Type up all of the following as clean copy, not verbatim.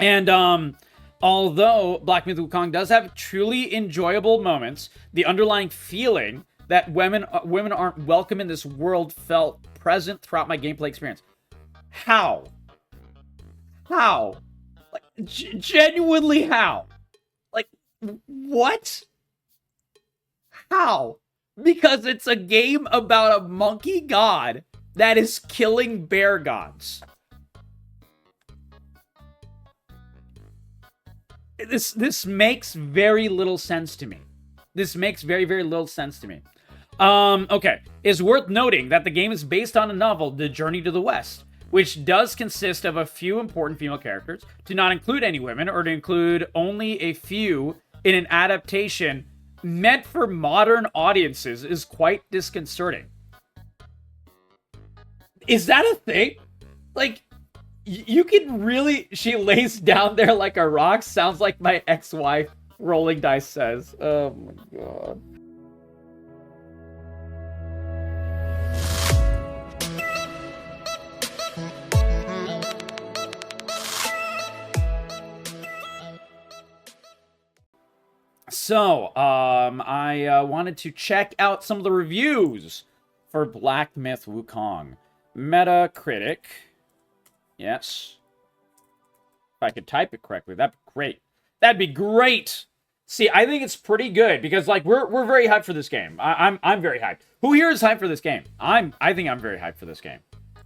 And although Black Myth Wukong does have truly enjoyable moments, the underlying feeling that women aren't welcome in this world felt present throughout my gameplay experience. How? How? Like, genuinely how? Like, what? How? Because it's a game about a monkey god that is killing bear gods. This makes very little sense to me. This makes very, very little sense to me. Okay. It's worth noting that the game is based on a novel, The Journey to the West, which does consist of a few important female characters. To not include any women, or to include only a few in an adaptation meant for modern audiences, is quite disconcerting. Is that a thing? Like, you can really... She lays down there like a rock. Sounds like my ex-wife, Rolling Dice says. Oh my god. So, I wanted to check out some of the reviews for Black Myth Wukong. Metacritic. Yes. If I could type it correctly, that'd be great. That'd be great! See, I think it's pretty good, because, like, we're very hyped for this game. I'm very hyped. Who here is hyped for this game? I think I'm very hyped for this game.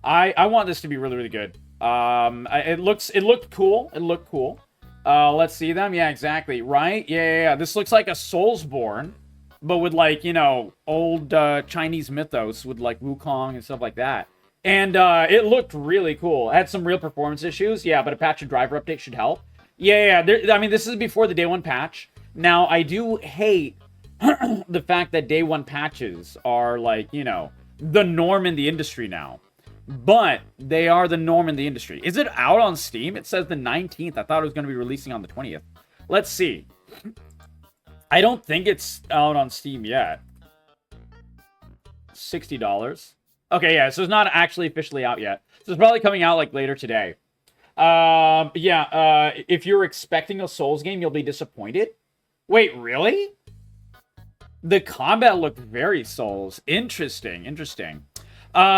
I want this to be really, really good. It looked cool. It looked cool. Let's see them. Yeah, exactly. Right? Yeah. This looks like a Soulsborne, but with, like, you know, old Chinese mythos with, like, Wukong and stuff like that. And it looked really cool. It had some real performance issues. Yeah, but a patch and driver update should help. Yeah. I mean, this is before the day one patch. Now, I do hate the fact that day one patches are, like, you know, the norm in the industry now. But they are the norm in the industry. Is it out on Steam? It says the 19th. I thought it was going to be releasing on the 20th. Let's see. I don't think it's out on Steam yet. $60. Okay, yeah, so it's not actually officially out yet. So it's probably coming out, like, later today. If you're expecting a Souls game, you'll be disappointed. Wait, really? The combat looked very Souls. Interesting. The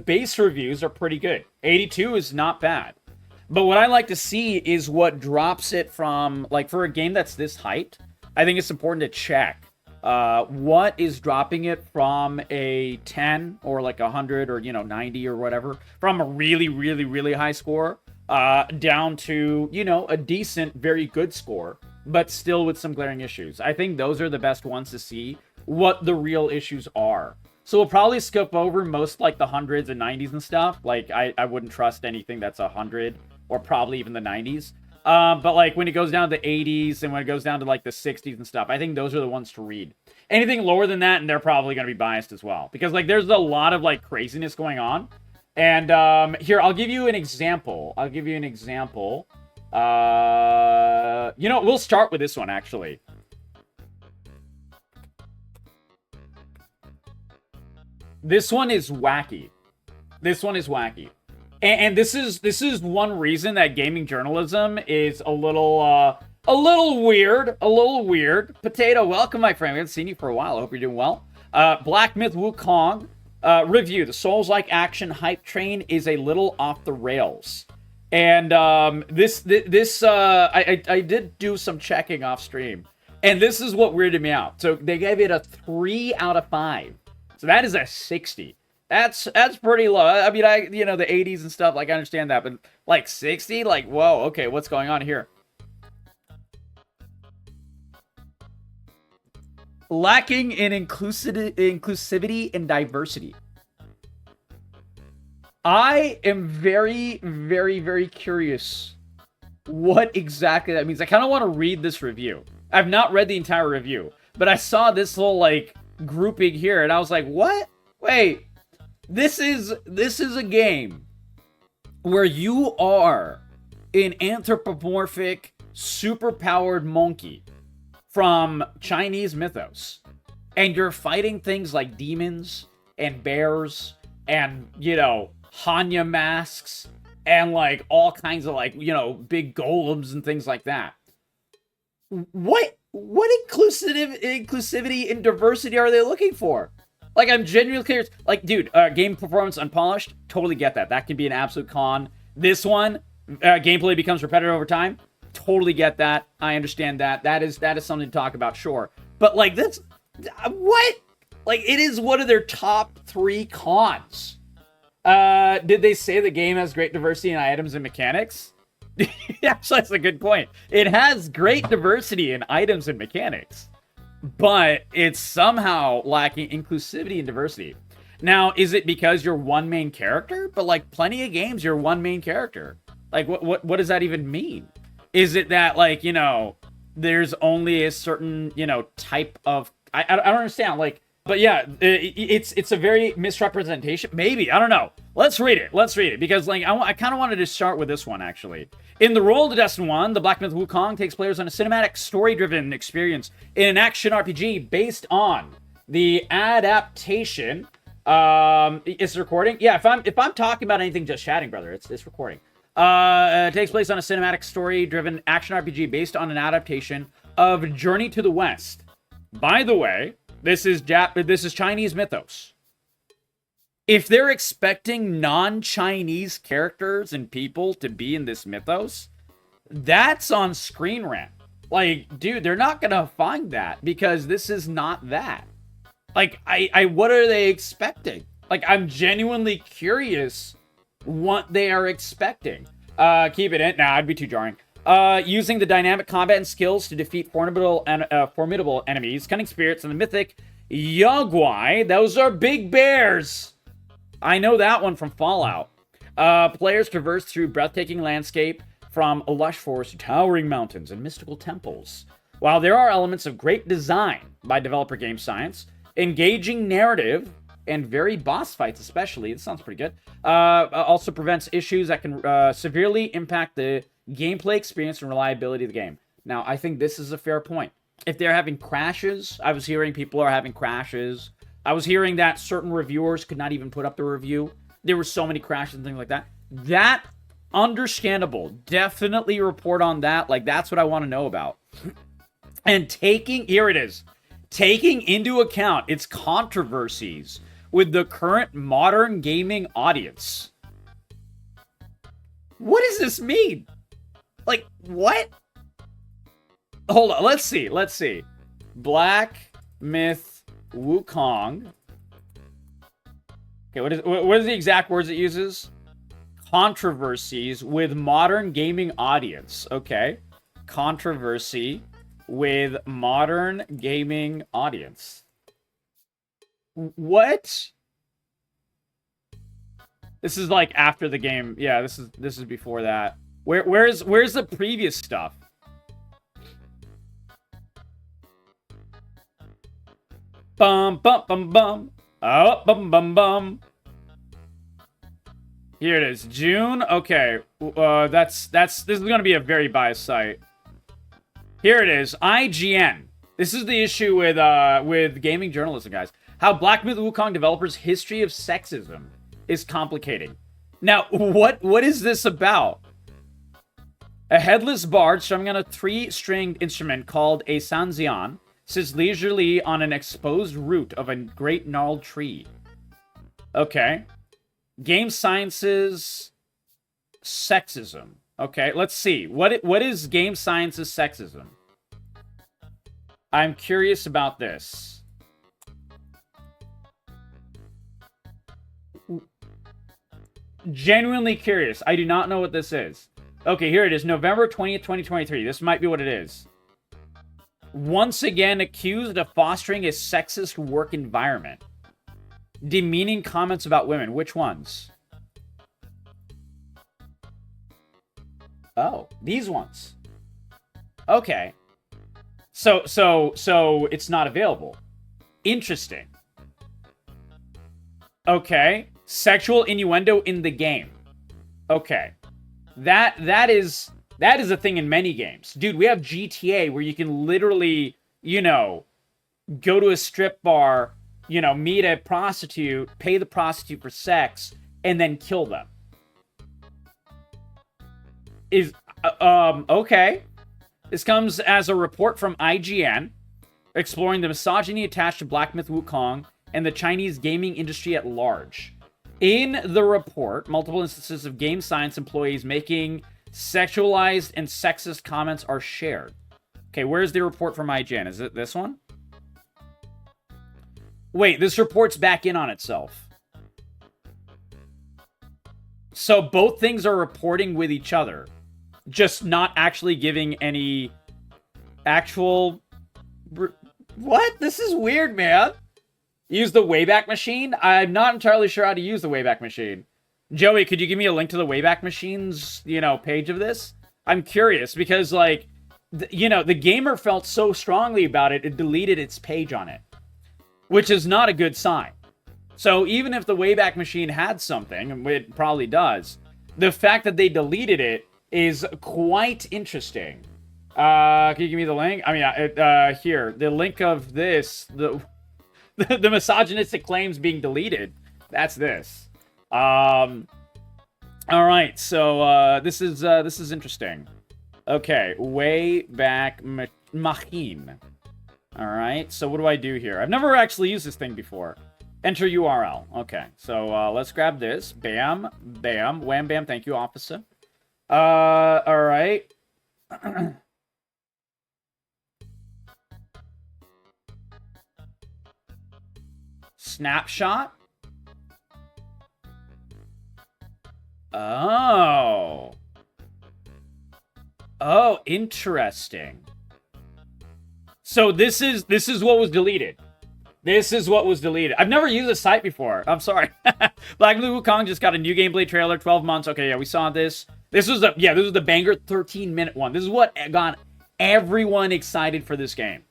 base reviews are pretty good. 82 is not bad. But what I like to see is what drops it from, like, for a game that's this hyped, I think it's important to check what is dropping it from a 10 or like 100 or, you know, 90 or whatever, from a really, really, really high score down to, you know, a decent, very good score, but still with some glaring issues. I think those are the best ones to see what the real issues are. So we'll probably skip over most, like, the hundreds and 90s and stuff. Like, I wouldn't trust anything that's 100 or probably even the 90s. But, like, when it goes down to the 80s and when it goes down to, like, the 60s and stuff, I think those are the ones to read. Anything lower than that, and they're probably going to be biased as well. Because, like, there's a lot of, like, craziness going on. And here, I'll give you an example. You know, we'll start with this one, actually. This one is wacky. And this is one reason that gaming journalism is a little weird. Potato, welcome, my friend. We haven't seen you for a while. I hope you're doing well. Black Myth Wukong review. The Souls-like action hype train is a little off the rails. And I did do some checking off stream. And this is what weirded me out. So they gave it a 3 out of 5. So that is a 60. That's pretty low. I mean, you know, the 80s and stuff, like, I understand that, but, like, 60? Like, whoa, okay, what's going on here? Lacking in inclusivity and diversity. I am very, very, very curious what exactly that means. I kind of want to read this review. I've not read the entire review, but I saw this little, like, grouping here, and I was like, what? Wait, this is a game where you are an anthropomorphic, superpowered monkey from Chinese mythos, and you're fighting things like demons and bears and, you know, Hanya masks and like all kinds of like, you know, big golems and things like that. What inclusivity and diversity are they looking for? Like, I'm genuinely curious. Like, dude, game performance unpolished, totally get that. That can be an absolute con. This one, gameplay becomes repetitive over time. Totally get that. I understand that. That is something to talk about, sure. But like, that's what? Like, it is one of their top 3 cons. Did they say the game has great diversity in items and mechanics? Actually, that's a good point. It has great diversity in items and mechanics, but it's somehow lacking inclusivity and diversity. Now, is it because you're one main character? But like, plenty of games, you're one main character. Like, what does that even mean? Is it that, like, you know, there's only a certain, you know, type of... I don't understand, like... But yeah, it's a very misrepresentation. Maybe, I don't know. Let's read it, because like I kind of wanted to start with this one, actually. In the Roll to Destiny 1, the Black Myth Wukong takes players on a cinematic, story-driven experience in an action RPG based on the adaptation. It's recording? Yeah, if I'm talking about anything just chatting, brother, it's recording. It takes place on a cinematic, story-driven action RPG based on an adaptation of Journey to the West. By the way, this is Chinese mythos. If they're expecting non-Chinese characters and people to be in this mythos, that's on Screen Rant. Like, dude, they're not gonna find that because this is not that. Like, what are they expecting? Like, I'm genuinely curious what they are expecting. Keep it in. Nah, I'd be too jarring. Using the dynamic combat and skills to defeat formidable enemies, cunning spirits, and the mythic Yogwai. Those are big bears. I know that one from Fallout. Players traverse through breathtaking landscape from lush forests to towering mountains and mystical temples. While there are elements of great design by developer Game Science, engaging narrative, and varied boss fights especially, it sounds pretty good, also prevents issues that can severely impact the gameplay experience and reliability of the game. Now, I think this is a fair point. If they're having crashes, I was hearing people are having crashes. I was hearing that certain reviewers could not even put up the review. There were so many crashes and things like that. That, understandable. Definitely report on that. Like, that's what I want to know about. And here it is. Taking into account its controversies with the current modern gaming audience. What does this mean? Like, what? Hold on, let's see. Black Myth Wukong. Okay, what is the exact words it uses? Controversies with modern gaming audience. Okay. Controversy with modern gaming audience. What? This is like after the game. Yeah, this is before that. Where's the previous stuff? Bum bum bum bum. Oh, bum bum bum. Here it is, June. Okay, this is gonna be a very biased site. Here it is, IGN. This is the issue with gaming journalism, guys. How Black Myth Wukong developers' history of sexism is complicating. Now, what is this about? A headless bard strumming on a 3-stringed instrument called a sanzian sits leisurely on an exposed root of a great gnarled tree. Okay. Game Science's sexism. Okay, let's see. What is Game Science's sexism? I'm curious about this. Genuinely curious. I do not know what this is. Okay, here it is. November 20th, 2023. This might be what it is. Once again accused of fostering a sexist work environment. Demeaning comments about women. Which ones? Oh, these ones. Okay. So it's not available. Interesting. Okay. Sexual innuendo in the game. Okay. That is a thing in many games. Dude, we have GTA where you can literally, you know, go to a strip bar, you know, meet a prostitute, pay the prostitute for sex, and then kill them. Okay. This comes as a report from IGN exploring the misogyny attached to Black Myth Wukong and the Chinese gaming industry at large. In the report, multiple instances of game science employees making sexualized and sexist comments are shared. Okay, where's the report from IGN? Is it this one? Wait, this report's back in on itself. So both things are reporting with each other, just not actually giving any actual... What? This is weird, man. Use the Wayback Machine? I'm not entirely sure how to use the Wayback Machine. Joey, could you give me a link to the Wayback Machine's, page of this? I'm curious because, like, the gamer felt so strongly about it, it deleted its page on it, which is not a good sign. So even if the Wayback Machine had something, and it probably does, the fact that they deleted it is quite interesting. Can you give me the link? I mean, here, the link of this, the misogynistic claims being deleted. That's this. All right, so this is interesting. Okay, Wayback Machine. All right, so what do I do here? I've never actually used this thing before. Enter URL. Okay, so let's grab this. Bam, bam, wham, bam. Thank you, officer. All right. Snapshot. Oh. Oh, interesting. So this is what was deleted. This is what was deleted. I've never used this site before. I'm sorry. Black Myth Wukong just got a new gameplay trailer, 12 months. Okay, yeah, we saw this. This was the banger 13-minute one. This is what got everyone excited for this game.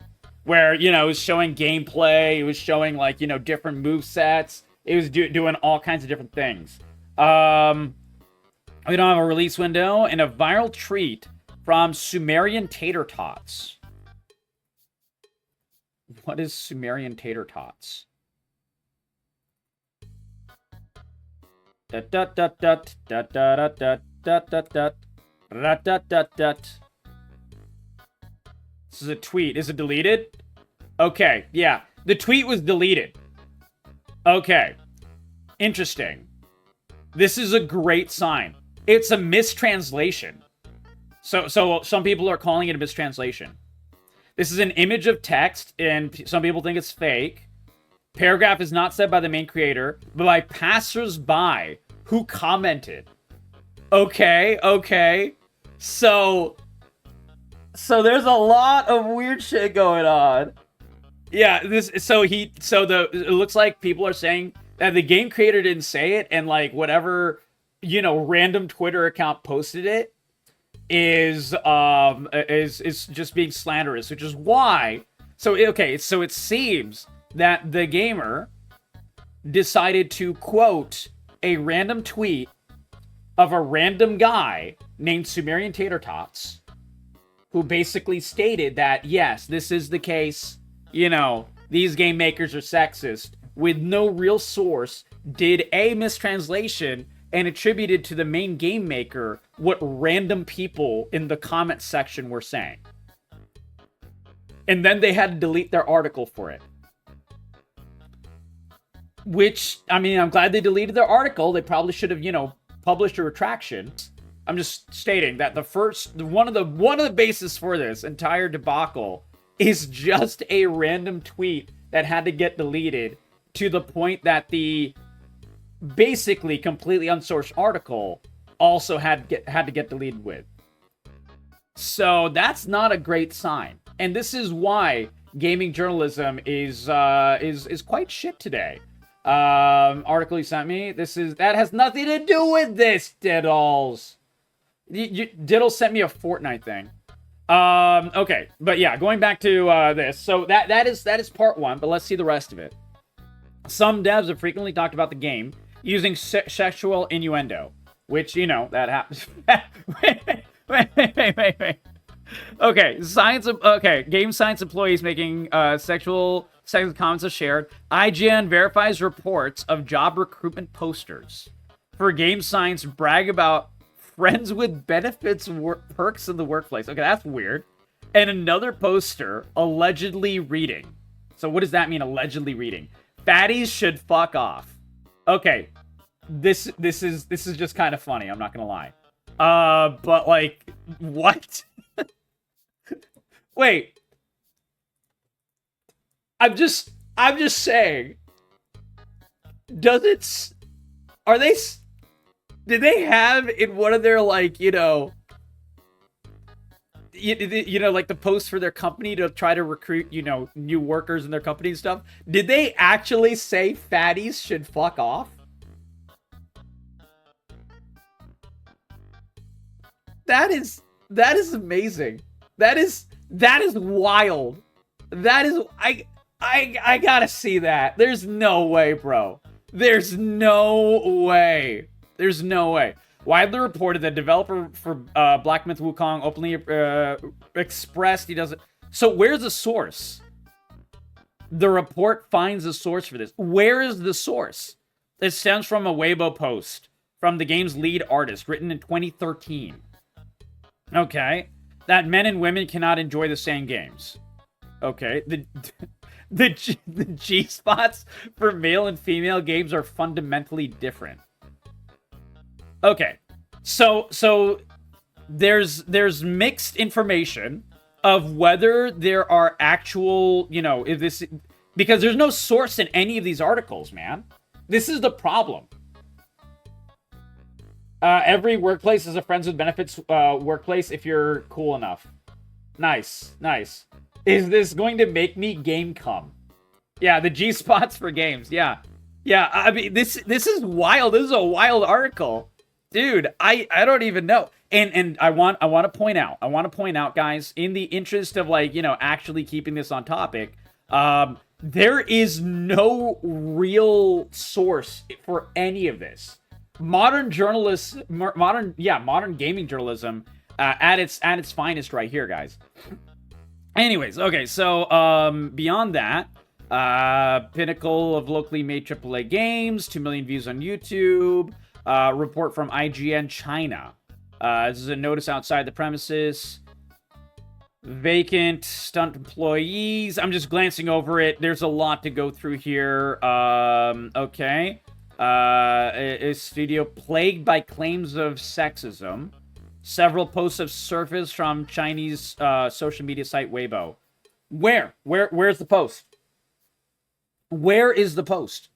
Where, it was showing gameplay, it was showing, like, different move sets. It was doing all kinds of different things. We don't have a release window, and a viral tweet from Sumerian Tater Tots. What is Sumerian Tater Tots? This is a tweet. Is it deleted? Okay, yeah. The tweet was deleted. Okay. Interesting. This is a great sign. It's a mistranslation. So some people are calling it a mistranslation. This is an image of text, and some people think it's fake. Paragraph is not said by the main creator, but by passers-by who commented. Okay. So there's a lot of weird shit going on. Yeah, it looks like people are saying that the game creator didn't say it, and like whatever, random Twitter account posted it is just being slanderous, which is why. So it seems that the gamer decided to quote a random tweet of a random guy named Sumerian Tater Tots, who basically stated that, yes, this is the case, these game makers are sexist, with no real source, did a mistranslation, and attributed to the main game maker what random people in the comment section were saying. And then they had to delete their article for it. Which, I mean, I'm glad they deleted their article. They probably should have, published a retraction. I'm just stating that one of the bases for this entire debacle is just a random tweet that had to get deleted, to the point that the basically completely unsourced article also had to get deleted with. So that's not a great sign. And this is why gaming journalism is quite shit today. Article you sent me. That has nothing to do with this, Diddles. Diddle sent me a Fortnite thing. Okay, but yeah, going back to this. So that is part one, but let's see the rest of it. Some devs have frequently talked about the game using sexual innuendo, which, that happens. Wait. Okay, game science employees making sexist comments are shared. IGN verifies reports of job recruitment posters for game science brag about friends with benefits perks in the workplace. Okay, that's weird. And another poster allegedly reading. So what does that mean, allegedly reading? Fatties should fuck off. Okay, this is just kind of funny. I'm not gonna lie. But like, what? Wait. I'm just saying. Did they have in one of their, like, you know, like the posts for their company to try to recruit, you know, new workers in their company and stuff? Did they actually say fatties should fuck off? That is amazing. That is wild. That is, I gotta see that. There's no way, bro. There's no way. There's no way. Widely reported that developer for Black Myth Wukong openly expressed he doesn't... So where's the source? The report finds a source for this. Where is the source? It stems from a Weibo post from the game's lead artist, written in 2013. Okay. That men and women cannot enjoy the same games. Okay. The G-spots for male and female games are fundamentally different. Okay, so there's mixed information of whether there are actual, you know, if this, because there's no source in any of these articles, man. This is the problem. Every workplace is a friends with benefits workplace if you're cool enough. Nice, nice. Is this going to make me game come? Yeah, the G spots for games. Yeah, yeah. I mean, this is wild. This is a wild article. Dude, I don't even know. And I want to point out, guys, in the interest of, like, you know, actually keeping this on topic, there is no real source for any of this. Modern gaming journalism at its finest right here, guys. Anyways, okay, so beyond that, pinnacle of locally made AAA games, 2 million views on YouTube. Report from IGN China. This is a notice outside the premises. Vacant stunt employees. I'm just glancing over it. There's a lot to go through here. Okay. A studio plagued by claims of sexism. Several posts have surfaced from Chinese social media site Weibo. Where's the post? Where is the post?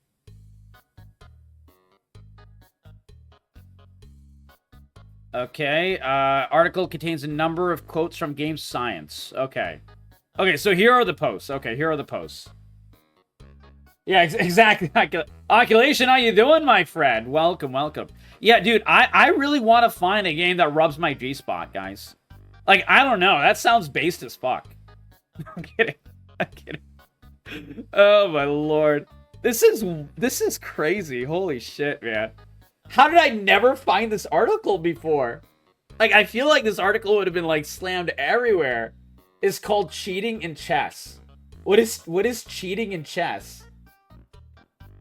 Okay, article contains a number of quotes from Game Science. Okay. Okay, so here are the posts. Okay, here are the posts. Yeah, exactly. Oculation, how you doing, my friend? Welcome, welcome. Yeah, dude, I really want to find a game that rubs my G-spot, guys. Like, I don't know. That sounds based as fuck. I'm kidding. I'm kidding. Oh, my lord. This is crazy. Holy shit, man. How did I never find this article before? Like, I feel like this article would have been, like, slammed everywhere. It's called Cheating in Chess. What is cheating in chess?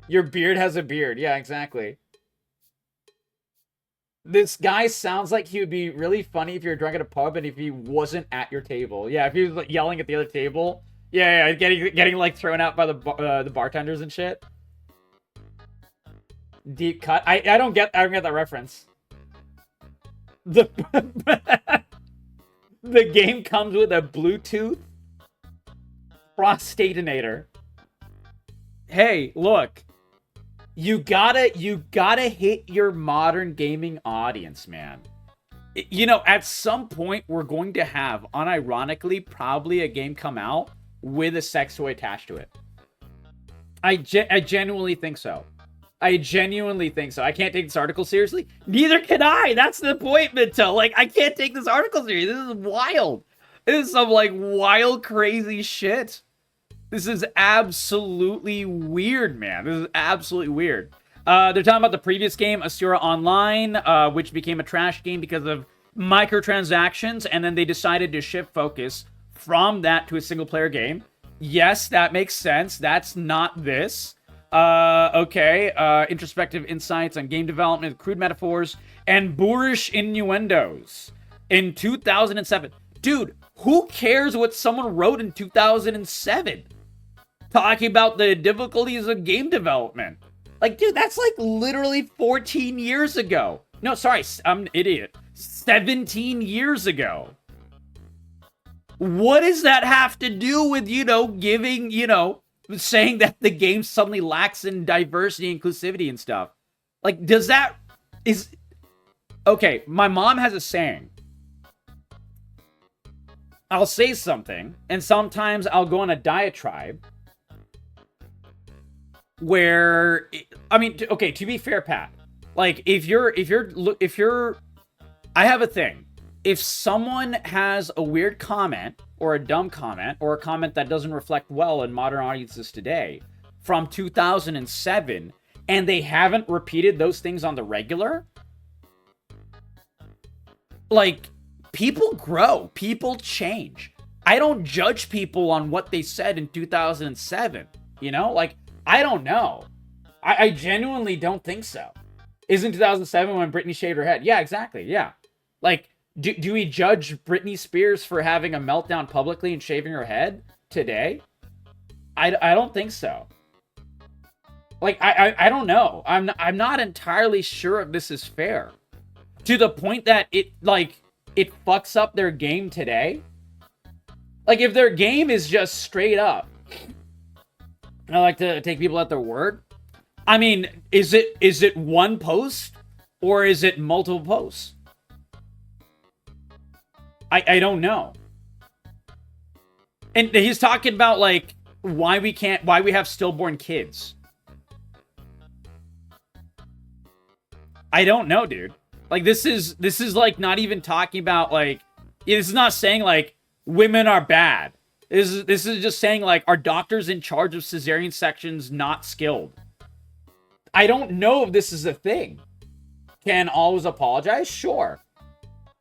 Your beard has a beard. Yeah, exactly. This guy sounds like he would be really funny if you're drunk at a pub and if he wasn't at your table. Yeah, if he was, like, yelling at the other table. Yeah, getting like, thrown out by the bartenders and shit. Deep cut. I don't get that reference. The game comes with a Bluetooth prostatinator. Hey, look. You gotta hit your modern gaming audience, man. You know, at some point we're going to have, unironically, probably a game come out with a sex toy attached to it. I genuinely think so. I genuinely think so. I can't take this article seriously. Neither can I. That's the point, Minto. Like, I can't take this article seriously. This is wild. This is some, like, wild, crazy shit. This is absolutely weird, man. This is absolutely weird. They're talking about the previous game, Asura Online, which became a trash game because of microtransactions, and then they decided to shift focus from that to a single-player game. Yes, that makes sense. That's not this. Okay. Introspective insights on game development, crude metaphors, and boorish innuendos in 2007. Dude, who cares what someone wrote in 2007? Talking about the difficulties of game development. Like, dude, that's like literally 14 years ago. No, sorry, I'm an idiot. 17 years ago. What does that have to do with, giving, saying that the game suddenly lacks in diversity and inclusivity and stuff? Like, okay, my mom has a saying. I'll say something, and sometimes I'll go on a diatribe where, okay, to be fair, Pat, like, I have a thing. If someone has a weird comment, or a dumb comment, or a comment that doesn't reflect well in modern audiences today, from 2007, and they haven't repeated those things on the regular, like, people grow, people change. I don't judge people on what they said in 2007, like, I don't know. I genuinely don't think so. Isn't 2007 when Britney shaved her head? Yeah, exactly, yeah. Like, do we judge Britney Spears for having a meltdown publicly and shaving her head today? I don't think so. Like, I don't know. I'm not entirely sure if this is fair. To the point that it fucks up their game today. Like, if their game is just straight up, I like to take people at their word. I mean, is it one post or is it multiple posts? I don't know. And he's talking about, like, why we have stillborn kids. I don't know, dude. Like, this is like not even talking about, like, this is not saying like women are bad. This is just saying, like, are doctors in charge of cesarean sections not skilled? I don't know if this is a thing. Can always apologize? Sure.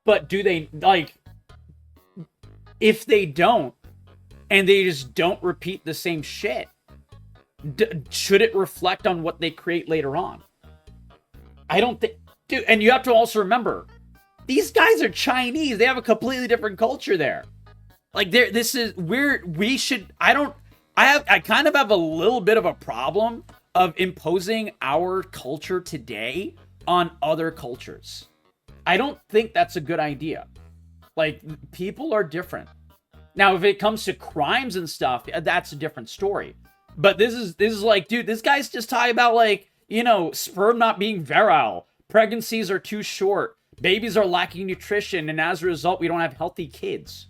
But do they, like, if they don't, and they just don't repeat the same shit, should it reflect on what they create later on? I don't think, dude, and you have to also remember, these guys are Chinese. They have a completely different culture there. Like, I kind of have a little bit of a problem of imposing our culture today on other cultures. I don't think that's a good idea. Like, people are different. Now, if it comes to crimes and stuff, that's a different story. But this is like, dude, this guy's just talking about, like, sperm not being virile. Pregnancies are too short. Babies are lacking nutrition, and as a result, we don't have healthy kids.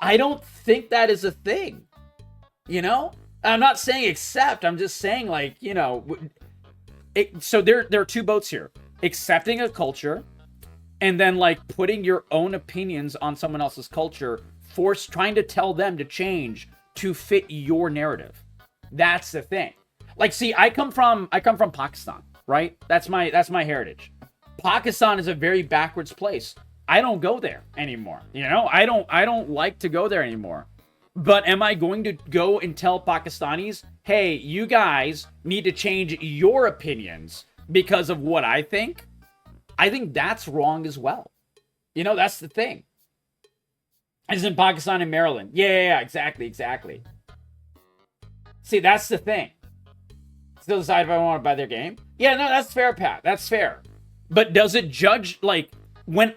I don't think that is a thing. I'm not saying accept. I'm just saying, like, so there are two boats here. Accepting a culture, and then, like, putting your own opinions on someone else's culture, trying to tell them to change to fit your narrative. That's the thing. Like, see, I come from Pakistan, right? That's my heritage. Pakistan is a very backwards place. I don't go there anymore. I don't like to go there anymore. But am I going to go and tell Pakistanis, hey, you guys need to change your opinions because of what I think? I think that's wrong as well. That's the thing. It's in Pakistan and Maryland. Yeah, exactly. See, that's the thing. Still decide if I want to buy their game? Yeah, no, that's fair, Pat. That's fair. But does it judge, like, when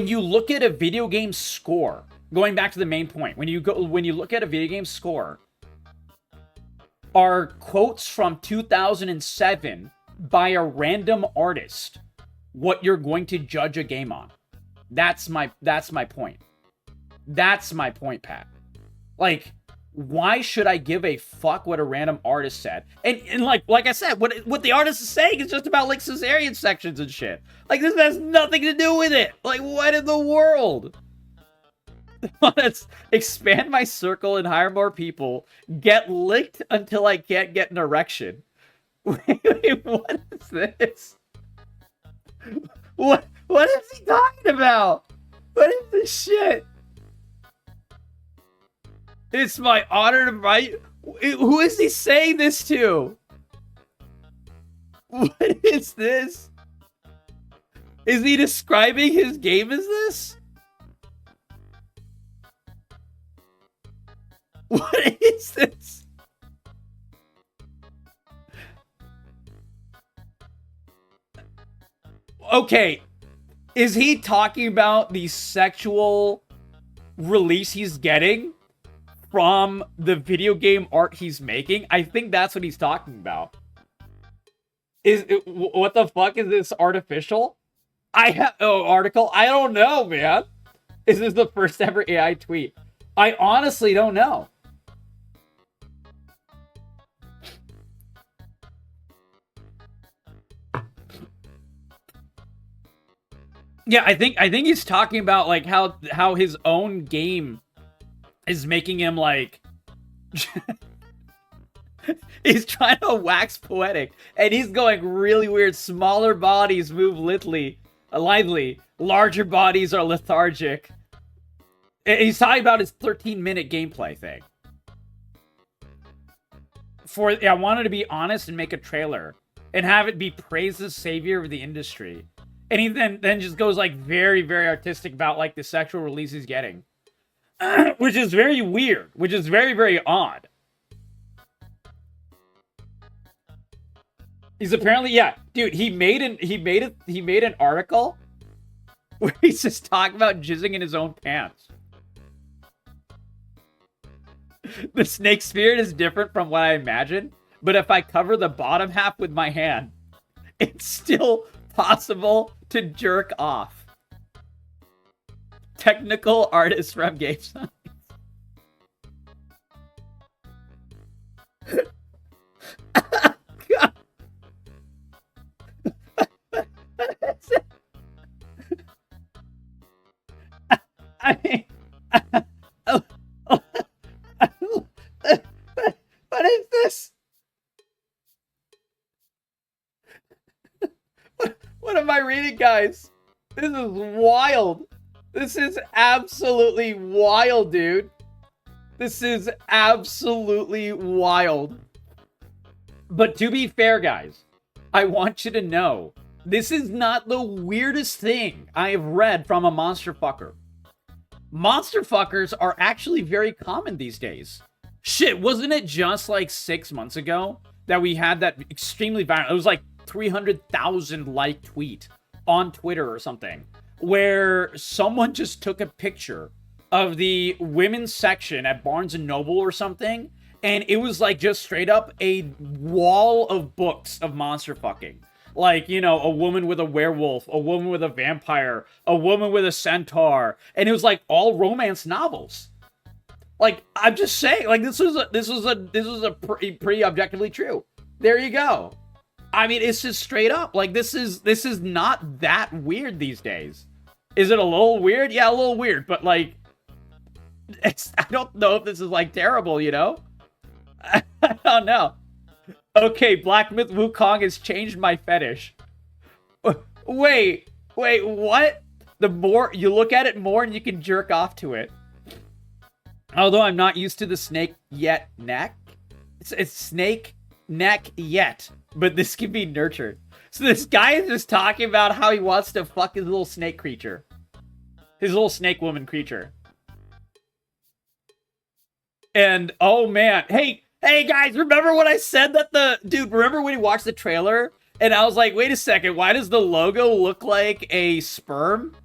you look at a video game score, going back to the main point, when you look at a video game score, are quotes from 2007 by a random artist what you're going to judge a game on? That's my point. That's my point, Pat. Like, why should I give a fuck what a random artist said? And like I said, what the artist is saying is just about, like, cesarean sections and shit. Like, this has nothing to do with it. Like, what in the world? Let's expand my circle and hire more people. Get licked until I can't get an erection. Wait, what is this? What is he talking about? What is this shit? It's my honor to write. Who is he saying this to? What is this? Is he describing his game as this? What is this? Okay, is he talking about the sexual release he's getting from the video game art he's making? I think that's what he's talking about. What the fuck is this artificial? Article? I don't know, man. Is this the first ever AI tweet? I honestly don't know. Yeah, I think he's talking about like how his own game is making him like he's trying to wax poetic and he's going really weird. Smaller bodies move lively, larger bodies are lethargic. And he's talking about his 13-minute gameplay thing. I wanted to be honest and make a trailer and have it be praised as savior of the industry. And he then just goes like very, very artistic about like the sexual release he's getting. Which is very weird. Which is very, very odd. He's apparently, yeah, dude, he made an article where he's just talking about jizzing in his own pants. The snake spirit is different from what I imagined, but if I cover the bottom half with my hand, it's still possible to jerk off. Technical artist from Game Science. I mean, what is this? What am I reading, guys? This is wild. This is absolutely wild, dude. This is absolutely wild. But to be fair, guys, I want you to know, this is not the weirdest thing I have read from a monster fucker. Monster fuckers are actually very common these days. Shit, wasn't it just like 6 months ago that we had that extremely viral, it was like 300,000 like tweet on Twitter or something, where someone just took a picture of the women's section at Barnes & Noble or something, and it was like just straight up a wall of books of monster fucking. Like, you know, a woman with a werewolf, a woman with a vampire, a woman with a centaur, and it was like all romance novels. Like, I'm just saying, like, this was a pretty objectively true. There you go. I mean, it's just straight up. Like, this is not that weird these days. Is it a little weird? Yeah, a little weird, but like, I don't know if this is like terrible, you know? I don't know. Okay, Black Myth Wukong has changed my fetish. Wait, what? The more you look at it more and you can jerk off to it. Although I'm not used to the snake neck. It's snake neck yet, but this can be nurtured. So this guy is just talking about how he wants to fuck his little snake creature. His little snake woman creature. And, oh man, hey guys, remember when I said that remember when you watched the trailer? And I was like, wait a second, why does the logo look like a sperm?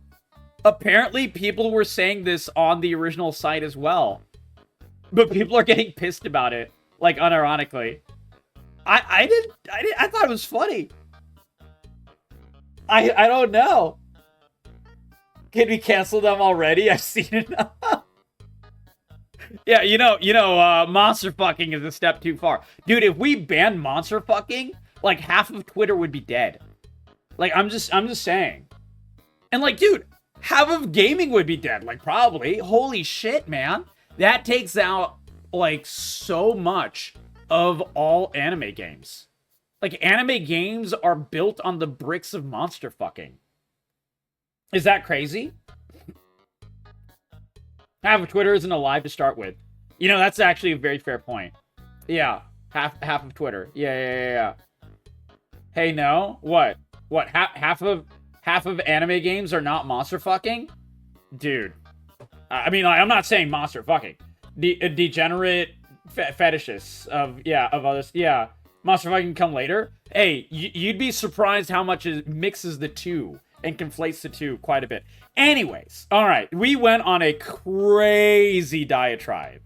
Apparently, people were saying this on the original site as well. But people are getting pissed about it, like, unironically. I thought it was funny. I don't know. Can we cancel them already? I've seen it now. Yeah, you know, monster fucking is a step too far. Dude, if we banned monster fucking, like, half of Twitter would be dead. Like, I'm just saying. And, like, dude, half of gaming would be dead. Like, probably. Holy shit, man. That takes out, like, so much of all anime games. Like, anime games are built on the bricks of monster fucking. Is that crazy? Half of Twitter isn't alive to start with. You know, that's actually a very fair point. Yeah, half of Twitter. Yeah. Hey, no, what? Half of anime games are not monster fucking, dude. I mean, like, I'm not saying monster fucking. Degenerate fetishists of others. Yeah, monster fucking come later. Hey, you'd be surprised how much it mixes the two and conflates the two quite a bit. Anyways, all right, we went on a crazy diatribe.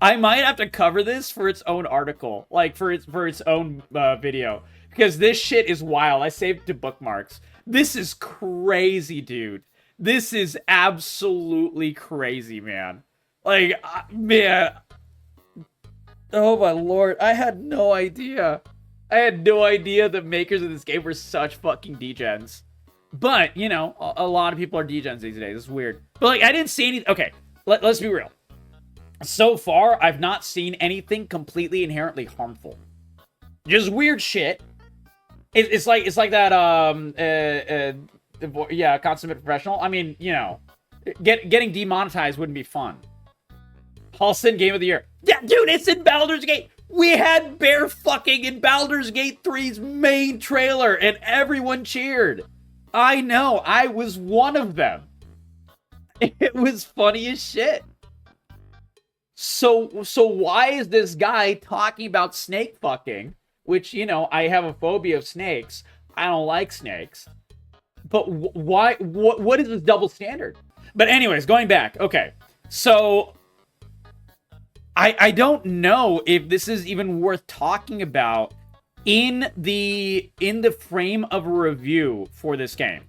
I might have to cover this for its own article, like for its own video, because this shit is wild. I saved it to bookmarks. This is crazy, dude. This is absolutely crazy, man. Like, man. Oh my lord, I had no idea. The makers of this game were such fucking degens. But, you know, a lot of people are degens these days. It's weird. But, like, I didn't see any... Okay, let's be real. So far, I've not seen anything completely inherently harmful. Just weird shit. It's like that, yeah, consummate professional. I mean, you know, getting demonetized wouldn't be fun. Halston Game of the Year. Yeah, dude, it's in Baldur's Gate. We had bear fucking in Baldur's Gate 3's main trailer, and everyone cheered. I know, I was one of them. It was funny as shit. So why is this guy talking about snake fucking? Which, you know, I have a phobia of snakes. I don't like snakes. But why? What is this double standard? But anyways, going back. Okay, so I don't know if this is even worth talking about in the frame of a review for this game.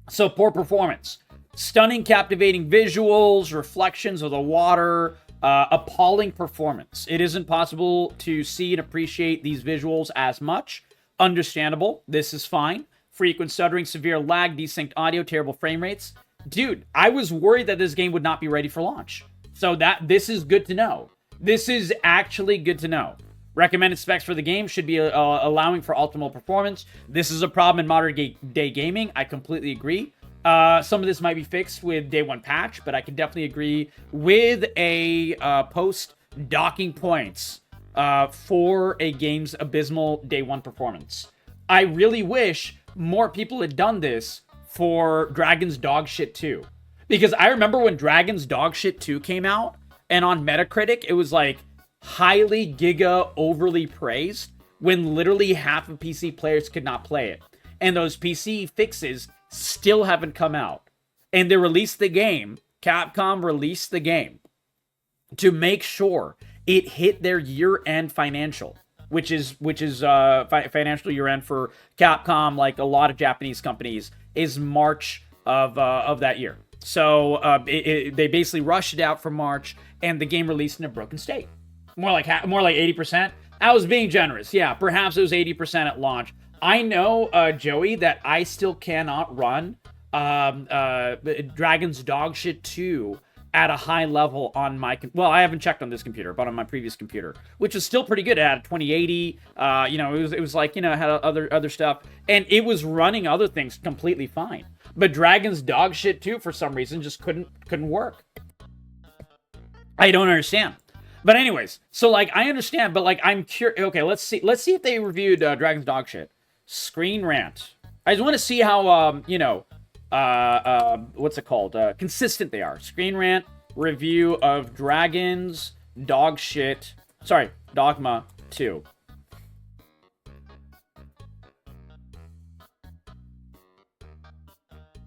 So, poor performance, stunning, captivating visuals, reflections of the water, appalling performance. It isn't possible to see and appreciate these visuals as much. Understandable. This is fine. Frequent stuttering, severe lag, desynced audio, terrible frame rates. Dude, I was worried that this game would not be ready for launch. So this is good to know. This is actually good to know. Recommended specs for the game should be allowing for optimal performance. This is a problem in modern day gaming. I completely agree. Some of this might be fixed with day one patch, but I can definitely agree with a post docking points for a game's abysmal day one performance. I really wish more people had done this for Dragon's Dogshit 2. Because I remember when Dragon's Dogshit 2 came out, and on Metacritic, it was like highly giga overly praised, when literally half of PC players could not play it. And those PC fixes still haven't come out. And they released the game, Capcom released the game, to make sure it hit their year-end financial, which is financial year-end for Capcom, like a lot of Japanese companies, is March of that year. So they basically rushed it out for March, and the game released in a broken state. More like 80%. I was being generous. Yeah, perhaps it was 80% at launch. I know, Joey, that I still cannot run Dragon's Dogshit 2 at a high level on my... Well, I haven't checked on this computer, but on my previous computer, which was still pretty good. It had a 2080. You know, it was like, you know, it had other stuff, and it was running other things completely fine. But Dragon's Dogshit 2, for some reason, just couldn't work. I don't understand. But anyways, so, like, I understand, but, like, I'm curious. Okay, let's see if they reviewed Dragon's Dogshit. Screen Rant. I just want to see how, you know, what's it called? Consistent they are. Screen Rant review of Dragon's Dogshit. Sorry, Dogma 2.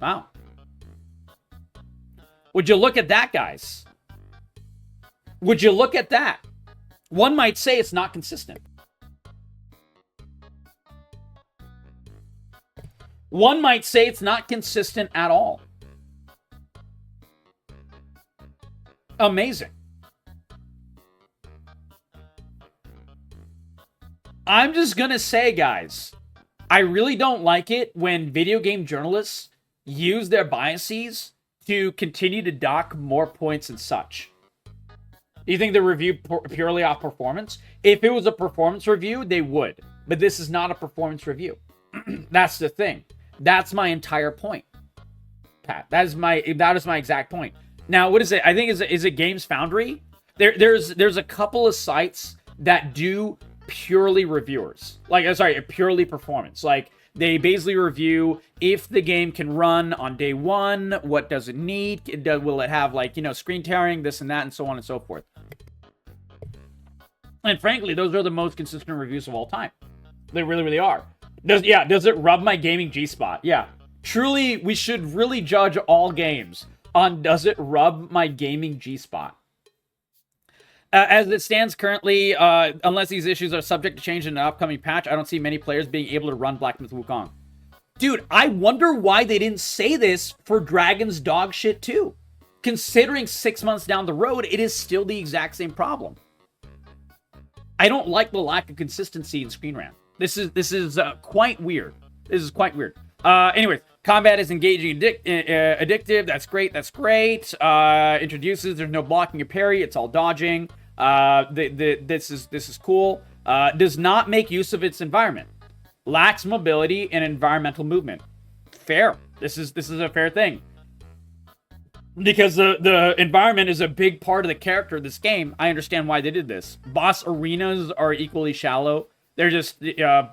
Wow. Would you look at that, guys? Would you look at that? One might say it's not consistent. One might say it's not consistent at all. Amazing. I'm just gonna say, guys, I really don't like it when video game journalists use their biases to continue to dock more points and such. Do you think they review purely off performance? If it was a performance review, they would. But this is not a performance review. That's the thing. That's my entire point, Pat. That is my exact point. Now, what is it? I think is it Games Foundry There's a couple of sites that do purely reviewers. Like, sorry, purely performance. Like, they basically review if the game can run on day one, what does it need, will it have, like, you know, screen tearing, this and that, and so on and so forth. And frankly, those are the most consistent reviews of all time. They really, really are. Does it rub my gaming G-spot? Yeah. Truly, we should really judge all games on does it rub my gaming G-spot. As it stands currently, unless these issues are subject to change in an upcoming patch, I don't see many players being able to run Black Myth Wukong. Dude, I wonder why they didn't say this for Dragon's Dog Shit 2. Considering 6 months down the road, it is still the exact same problem. I don't like the lack of consistency in Screen Rant. This is quite weird. This is quite weird. Anyways, combat is engaging, addictive. That's great. That's great. Introduces. There's no blocking or parry. It's all dodging. This is cool. Does not make use of its environment. Lacks mobility and environmental movement. Fair. This is a fair thing. Because the environment is a big part of the character of this game. I understand why they did this. Boss arenas are equally shallow. They're just,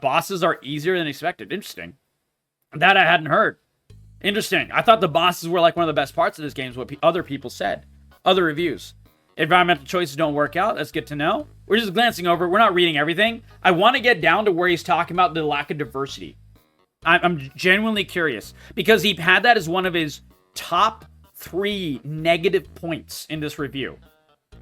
bosses are easier than expected. Interesting. That I hadn't heard. Interesting. I thought the bosses were like one of the best parts of this game is what other people said. Other reviews. Environmental choices don't work out. That's good to know. We're just glancing over. We're not reading everything. I want to get down to where he's talking about the lack of diversity. I'm genuinely curious. Because he had that as one of his top 3 negative points in this review.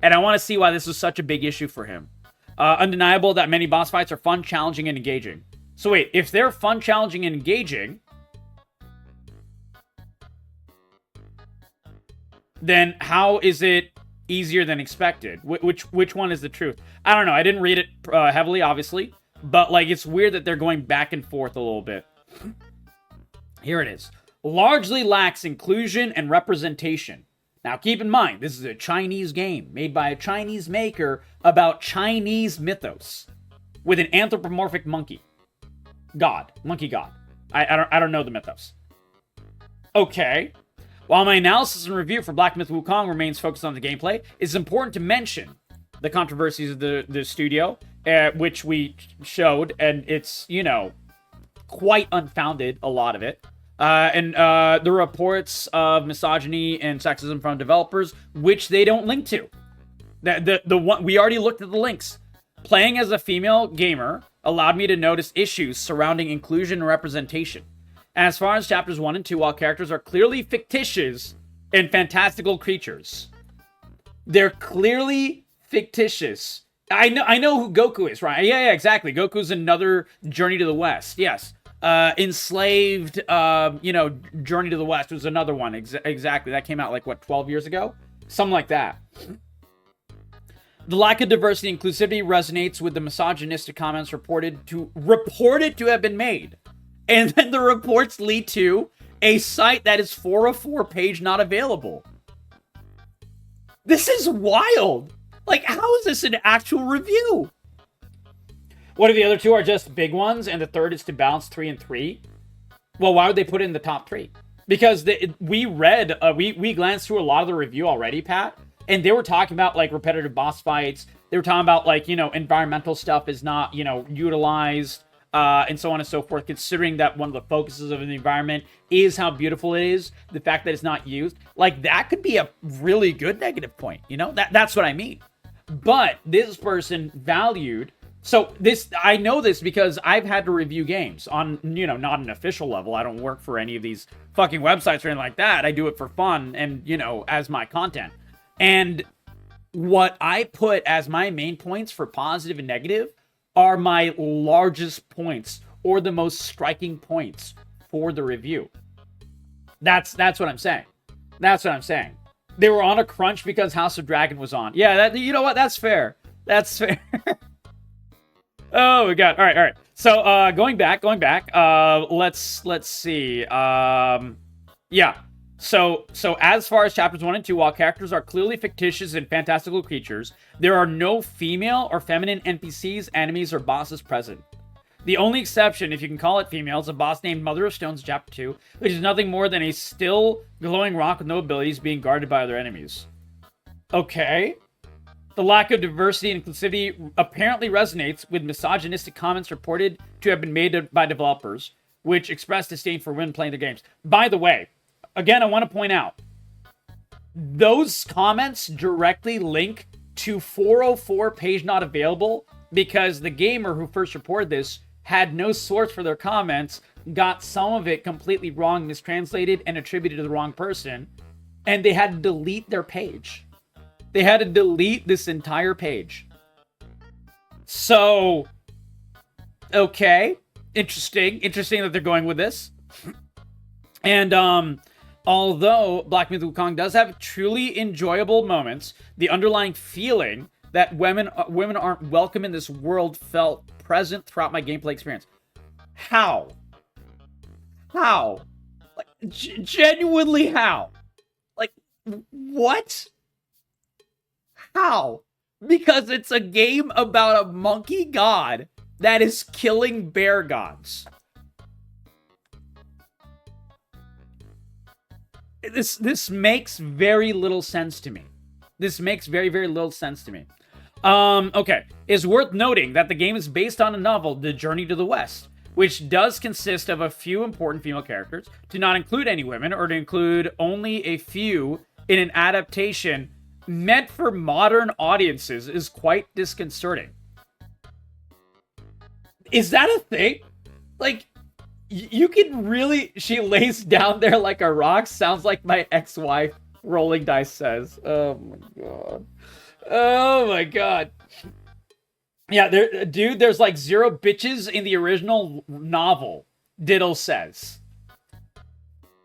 And I want to see why this is such a big issue for him. Undeniable that many boss fights are fun, challenging, and engaging. So wait, if they're fun, challenging, and engaging, then how is it easier than expected? Which one is the truth? I don't know. I didn't read it heavily, obviously. But, like, it's weird that they're going back and forth a little bit. Here it is. Largely lacks inclusion and representation. Now, keep in mind, this is a Chinese game made by a Chinese maker about Chinese mythos with an anthropomorphic monkey god. I don't know the mythos. Okay. While my analysis and review for Black Myth Wukong remains focused on the gameplay, it's important to mention the controversies of the studio, which we showed, and it's, you know, quite unfounded, a lot of it. And the reports of misogyny and sexism from developers, which they don't link to. The one we already looked at the links. Playing as a female gamer allowed me to notice issues surrounding inclusion and representation. As far as chapters 1 and 2, while characters are clearly fictitious and fantastical creatures, they're clearly fictitious. I know who Goku is, right? Yeah, exactly. Goku's another Journey to the West. Yes. Enslaved, Journey to the West was another one. Exactly. That came out, like, what, 12 years ago? Something like that. The lack of diversity and inclusivity resonates with the misogynistic comments reported to have been made. And then the reports lead to a site that is 404 page not available. This is wild. Like, how is this an actual review? What if the other two are just big ones and the third is to balance 3 and 3? Well, why would they put it in the top 3? Because we glanced through a lot of the review already, Pat, and they were talking about, like, repetitive boss fights. They were talking about, like, environmental stuff is not, utilized, and so on and so forth, considering that one of the focuses of the environment is how beautiful it is, the fact that it's not used. Like, that could be a really good negative point, That's what I mean. But this person valued... So I know this because I've had to review games on, not an official level. I don't work for any of these fucking websites or anything like that. I do it for fun and, as my content. And what I put as my main points for positive and negative are my largest points or the most striking points for the review. That's what I'm saying. That's what I'm saying. They were on a crunch because House of Dragon was on. Yeah, you know what? That's fair. That's fair. Oh my god. All right. So, going back, let's see. Yeah. So as far as chapters 1 and 2, while characters are clearly fictitious and fantastical creatures, there are no female or feminine NPCs, enemies, or bosses present. The only exception, if you can call it female, is a boss named Mother of Stones in chapter 2, which is nothing more than a still glowing rock with no abilities being guarded by other enemies. Okay. The lack of diversity and inclusivity apparently resonates with misogynistic comments reported to have been made by developers, which express disdain for women playing their games. By the way, again, I want to point out, those comments directly link to 404 page not available because the gamer who first reported this had no source for their comments, got some of it completely wrong, mistranslated, and attributed to the wrong person, and they had to delete their page. They had to delete this entire page. So, okay, interesting that they're going with this. And although Black Myth Wukong does have truly enjoyable moments, the underlying feeling that women aren't welcome in this world felt present throughout my gameplay experience. How? Like, genuinely how? Like, what? How? Because it's a game about a monkey god that is killing bear gods. This makes very little sense to me. This makes very, very little sense to me. Okay. It's worth noting that the game is based on a novel, The Journey to the West, which does consist of a few important female characters, to not include any women, or to include only a few in an adaptation meant for modern audiences is quite disconcerting. Is that a thing? Like, you can really... She lays down there like a rock. Sounds like my ex-wife, Rolling Dice says. Oh my god. Oh my god. Yeah, there's like 0 bitches in the original novel, Diddle says.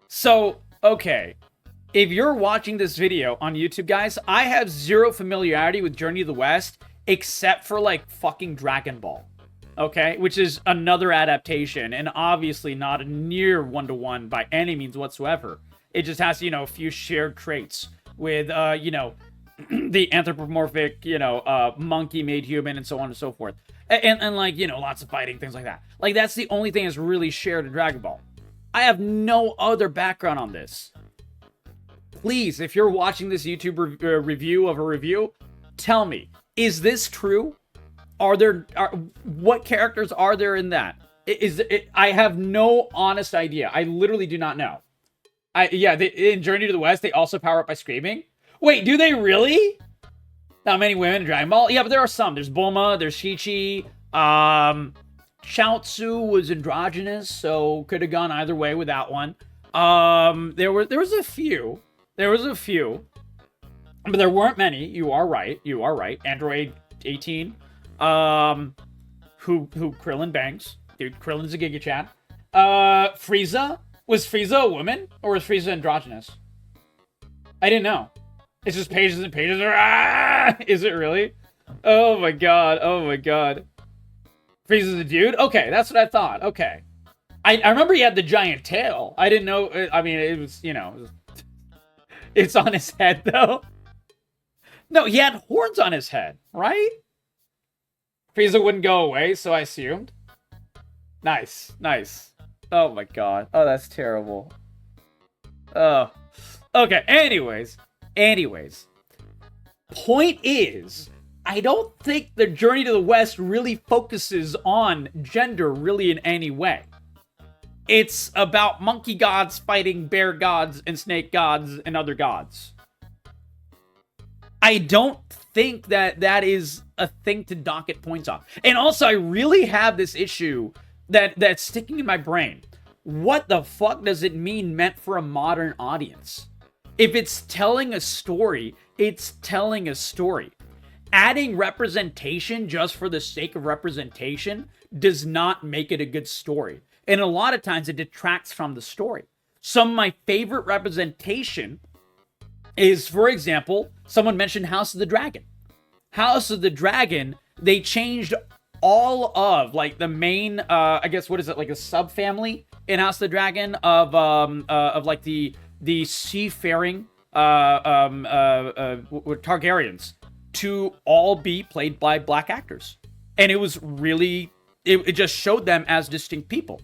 So, okay. If you're watching this video on YouTube, guys, I have 0 familiarity with Journey to the West, except for, like, fucking Dragon Ball. Okay? Which is another adaptation, and obviously not a near one-to-one by any means whatsoever. It just has, a few shared traits with, the anthropomorphic, monkey made human and so on and so forth. And like, lots of fighting, things like that. Like, that's the only thing that's really shared in Dragon Ball. I have no other background on this. Please, if you're watching this YouTube review of a review, tell me, is this true? What characters are there in that? I have no honest idea. I literally do not know. In Journey to the West, they also power up by screaming. Wait, do they really? Not many women in Dragon Ball? Yeah, but there are some. There's Bulma, there's Chi-Chi. Chaozu was androgynous, so could have gone either way with that one. There was a few. But there weren't many. You are right. Android 18. Who Krillin bangs. Dude, Krillin's a Giga Chat. Frieza? Was Frieza a woman? Or was Frieza androgynous? I didn't know. It's just pages and pages. Is it really? Oh my god. Frieza's a dude? Okay, that's what I thought. Okay. I remember he had the giant tail. I didn't know. I mean, it was, it's on his head, though. No, he had horns on his head, right? Frieza wouldn't go away, so I assumed. Nice. Oh my god. Oh, that's terrible. Oh. Okay, anyways. Point is, I don't think the Journey to the West really focuses on gender really in any way. It's about monkey gods fighting bear gods and snake gods and other gods. I don't think that is a thing to docket points on. And also, I really have this issue that's sticking in my brain. What the fuck does it mean meant for a modern audience? If it's telling a story, it's telling a story. Adding representation just for the sake of representation does not make it a good story. And a lot of times it detracts from the story. Some of my favorite representation is, for example, someone mentioned House of the Dragon. House of the Dragon, they changed all of, like, the main, I guess, what is it, like a subfamily in House of the Dragon of like, the seafaring Targaryens to all be played by black actors. And it was really, it just showed them as distinct people.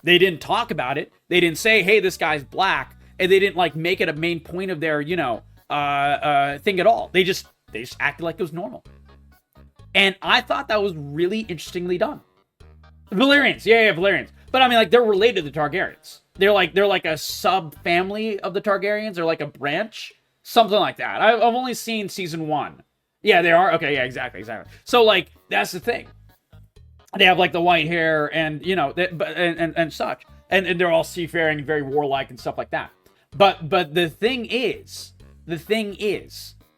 They didn't talk about it. They didn't say, hey, this guy's black. And they didn't, like, make it a main point of their, thing at all. They just They just acted like it was normal. And I thought that was really interestingly done. Valyrians, yeah, Valyrians. But I mean, like, they're related to the Targaryens. They're like a sub-family of the Targaryens. They're like a branch. Something like that. I've only seen season 1. Yeah, they are? Okay, yeah, exactly. So, like, that's the thing. They have, like, the white hair and, you know, and such. And they're all seafaring, very warlike and stuff like that. But the thing is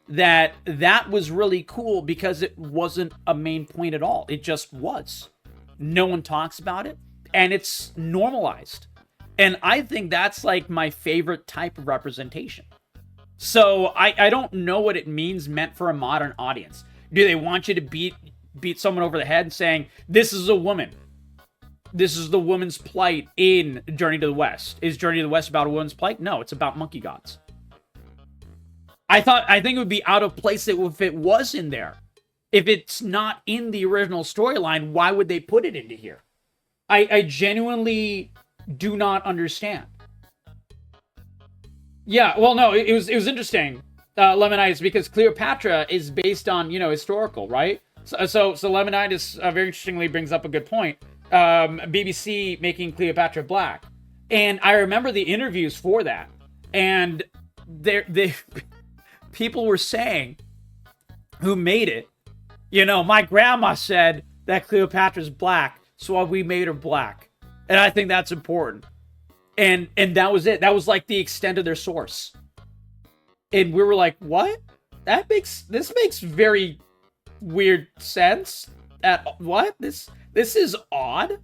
that was really cool because it wasn't a main point at all. It just was. No one talks about it, and it's normalized. And I think that's like my favorite type of representation. So I don't know what it meant for a modern audience. Do they want you to beat someone over the head and saying, this is a woman? This is the woman's plight in Journey to the West. Is Journey to the West about a woman's plight? No, it's about monkey gods. I think it would be out of place if it was in there. If it's not in the original storyline, why would they put it into here? I genuinely do not understand. Yeah, well, no, it was interesting, Lemonitis, because Cleopatra is based on, you know, historical, right? So Lemonitis very interestingly brings up a good point. BBC making Cleopatra black. And I remember the interviews for that. And they people were saying, who made it, you know, my grandma said that Cleopatra's black, so we made her black. And I think that's important. And that was it. That was like the extent of their source. And we were like, what? This makes very weird sense. What? This is odd.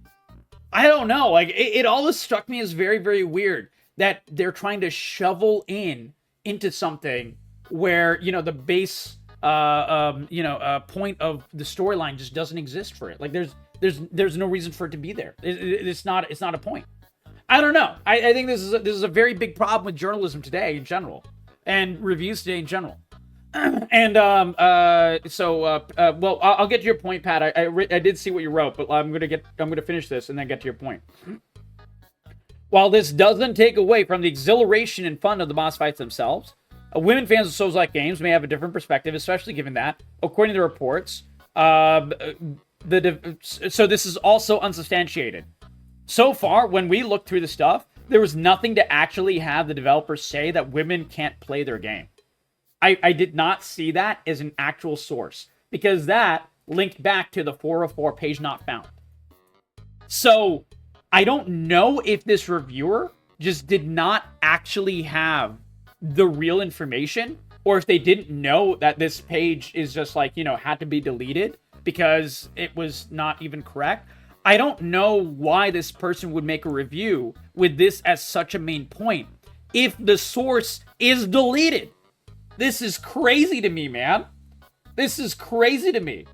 I don't know. Like, it always struck me as very, very weird that they're trying to shovel into something where, you know, the base, point of the storyline just doesn't exist for it. Like, there's no reason for it to be there. It's not a point. I don't know. I think this is a very big problem with journalism today in general, and reviews today in general. And I'll get to your point, Pat. I did see what you wrote, but I'm gonna finish this and then get to your point. While this doesn't take away from the exhilaration and fun of the boss fights themselves, women fans of Souls-like games may have a different perspective, especially given that, according to the reports, so this is also unsubstantiated. So far, when we looked through the stuff, there was nothing to actually have the developers say that women can't play their game. I did not see that as an actual source, because that linked back to the 404 page not found. So I don't know if this reviewer just did not actually have the real information, or if they didn't know that this page is just like, you know, had to be deleted because it was not even correct. I don't know why this person would make a review with this as such a main point if the source is deleted. This is crazy to me, man. This is crazy to me.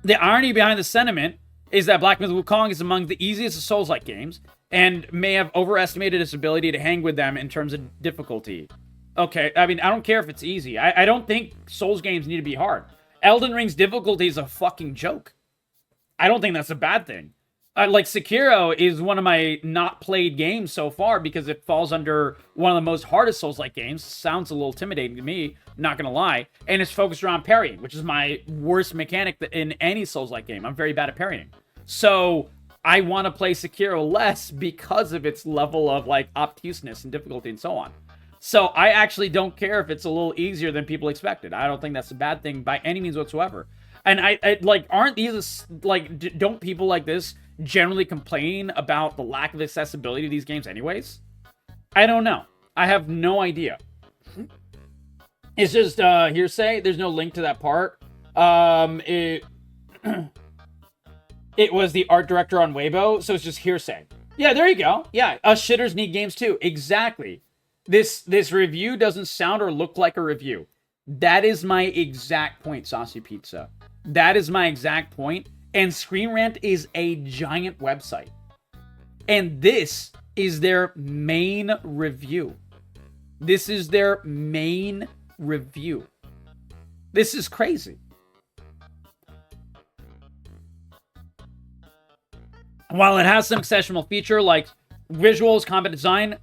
The irony behind the sentiment is that Black Myth Wukong is among the easiest of Souls-like games and may have overestimated its ability to hang with them in terms of difficulty. Okay, I mean, I don't care if it's easy. I don't think Souls games need to be hard. Elden Ring's difficulty is a fucking joke. I don't think that's a bad thing. Like, Sekiro is one of my not played games so far because it falls under one of the most hardest Souls-like games. Sounds a little intimidating to me, not gonna lie. And it's focused around parrying, which is my worst mechanic in any Souls-like game. I'm very bad at parrying. So I want to play Sekiro less because of its level of, like, obtuseness and difficulty and so on. So I actually don't care if it's a little easier than people expected. I don't think that's a bad thing by any means whatsoever. And I like, aren't these, like, don't people like this generally complain about the lack of accessibility to these games anyways? I don't know. I have no idea. It's just hearsay. There's no link to that part. It was the art director on Weibo, so it's just hearsay. Yeah, there you go. Yeah, us shitters need games too. Exactly. This review doesn't sound or look like a review. That is my exact point, Saucy Pizza. That is my exact point. And Screen Rant is a giant website. And this is their main review. This is their main review. This is crazy. While it has some exceptional feature like visuals, combat design,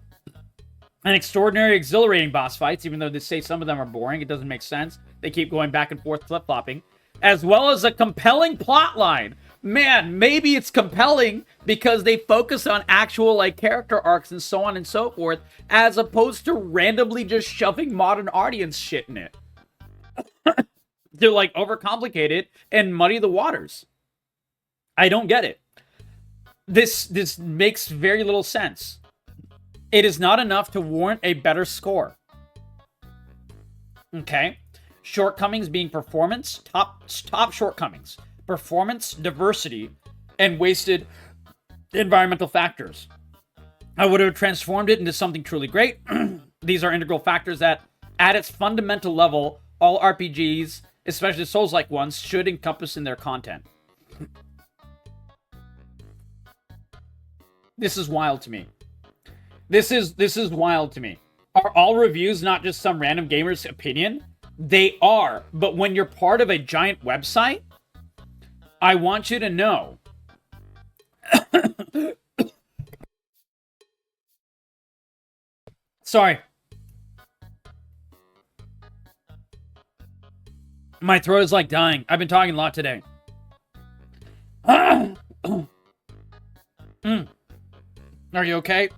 And extraordinary, exhilarating boss fights, even though they say some of them are boring. It doesn't make sense. They keep going back and forth, flip-flopping. As well as a compelling plot line. Man, maybe it's compelling because they focus on actual, like, character arcs and so on and so forth, as opposed to randomly just shoving modern audience shit in it. To, like, overcomplicate it and muddy the waters. I don't get it. This makes very little sense. It is not enough to warrant a better score. Okay. Shortcomings being performance, top shortcomings. Performance, diversity, and wasted environmental factors. I would have transformed it into something truly great. These are integral factors that, at its fundamental level, all RPGs, especially Souls-like ones, should encompass in their content. This is wild to me. This is wild to me. Are all reviews not just some random gamer's opinion? They are, but when you're part of a giant website, I want you to know. Sorry. My throat is like dying. I've been talking a lot today. Are you okay?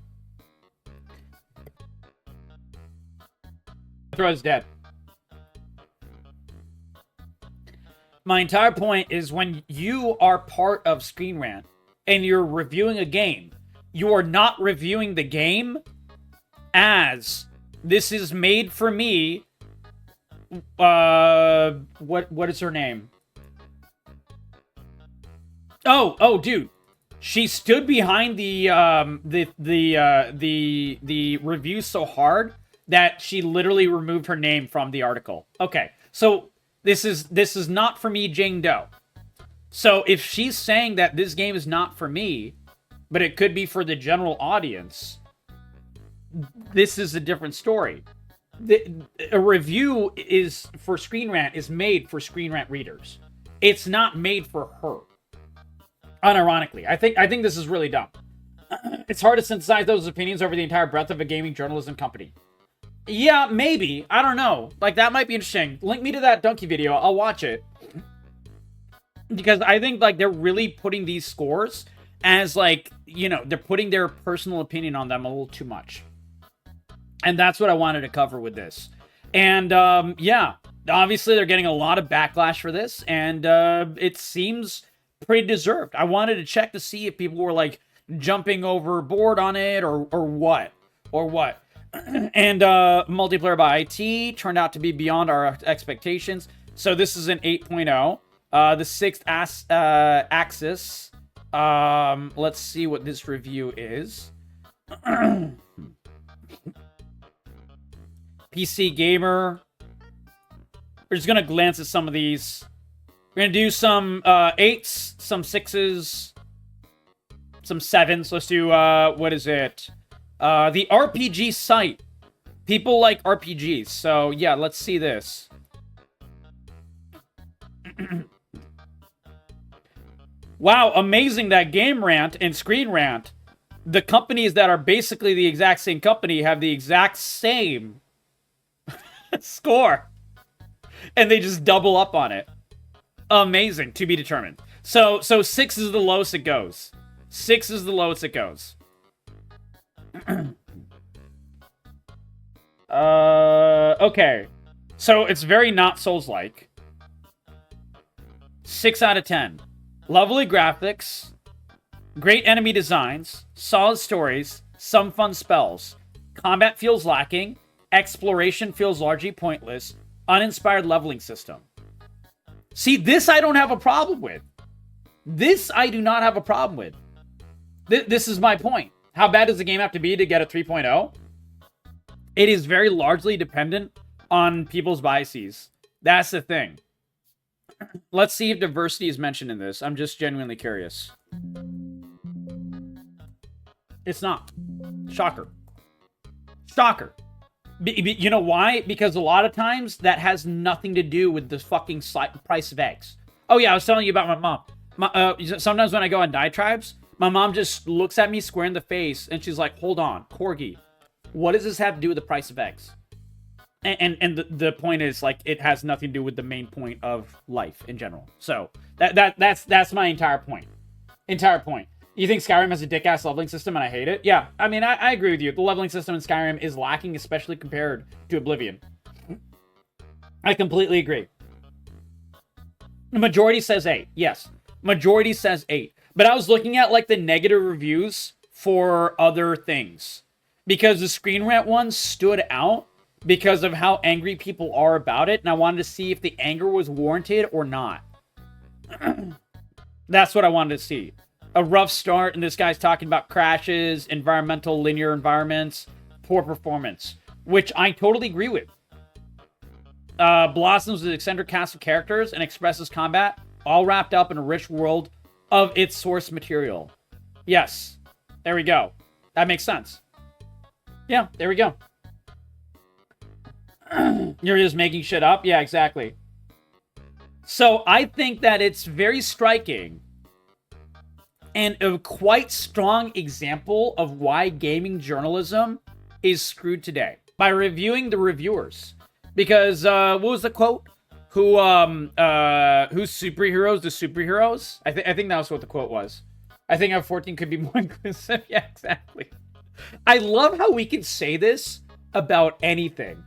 My throat is dead. My entire point is when you are part of Screen Rant and you're reviewing a game, you are not reviewing the game as this is made for me. What is her name? Oh, dude. She stood behind the review so hard that she literally removed her name from the article. Okay, so this is not for me, Jane Doe. So if she's saying that this game is not for me, but it could be for the general audience, this is a different story. A review is for Screen Rant is made for Screen Rant readers. It's not made for her. Unironically, I think this is really dumb. It's hard to synthesize those opinions over the entire breadth of a gaming journalism company. Yeah, maybe. I don't know. Like, that might be interesting. Link me to that Donkey video. I'll watch it. Because I think, like, they're really putting these scores as, like, you know, they're putting their personal opinion on them a little too much. And that's what I wanted to cover with this. And, yeah. Obviously, they're getting a lot of backlash for this. And, it seems pretty deserved. I wanted to check to see if people were, like, jumping overboard on it or what. Or what. And multiplayer by IT turned out to be beyond our expectations. So this is an 8.0. The sixth axis. Let's see what this review is. PC Gamer. We're just going to glance at some of these. We're going to do some 8s, some 6s, some 7s. Let's do, what is it? The RPG site. People like RPGs. So, yeah, let's see this. Wow, amazing that Game Rant and Screen Rant, the companies that are basically the exact same company, have the exact same score. And they just double up on it. Amazing. To be determined. So 6 is the lowest it goes. 6 is the lowest it goes. Okay. So it's very not Souls-like. 6 out of 10. Lovely graphics. Great enemy designs. Solid stories. Some fun spells. Combat feels lacking. Exploration feels largely pointless. Uninspired leveling system. See, this I don't have a problem with. This I do not have a problem with. This is my point. How bad does the game have to be to get a 3.0? It is very largely dependent on people's biases. That's the thing. Let's see if diversity is mentioned in this. I'm just genuinely curious. It's not. Shocker. Shocker. You know why? Because a lot of times that has nothing to do with the fucking price of eggs. Oh yeah, I was telling you about my mom. Sometimes when I go on diatribes, my mom just looks at me square in the face and she's like, hold on, Corgi. What does this have to do with the price of eggs? And the point is, like, it has nothing to do with the main point of life in general. So that's my entire point. You think Skyrim has a dick-ass leveling system and I hate it? Yeah, I mean, I agree with you. The leveling system in Skyrim is lacking, especially compared to Oblivion. I completely agree. The majority says 8. Yes, majority says 8. But I was looking at, like, the negative reviews for other things. Because the Screen Rant one stood out because of how angry people are about it. And I wanted to see if the anger was warranted or not. That's what I wanted to see. A rough start, and this guy's talking about crashes, environmental linear environments, poor performance, which I totally agree with. Blossoms an eccentric cast of characters and expresses combat, all wrapped up in a rich world of its source material. Yes, there we go. That makes sense. Yeah, there we go. You're just making shit up? Yeah, exactly. So I think that it's very striking and a quite strong example of why gaming journalism is screwed today. By reviewing the reviewers. Because, what was the quote? Whose superheroes the superheroes? I think that was what the quote was. I think F14 could be more inclusive. Yeah, exactly. I love how we can say this about anything.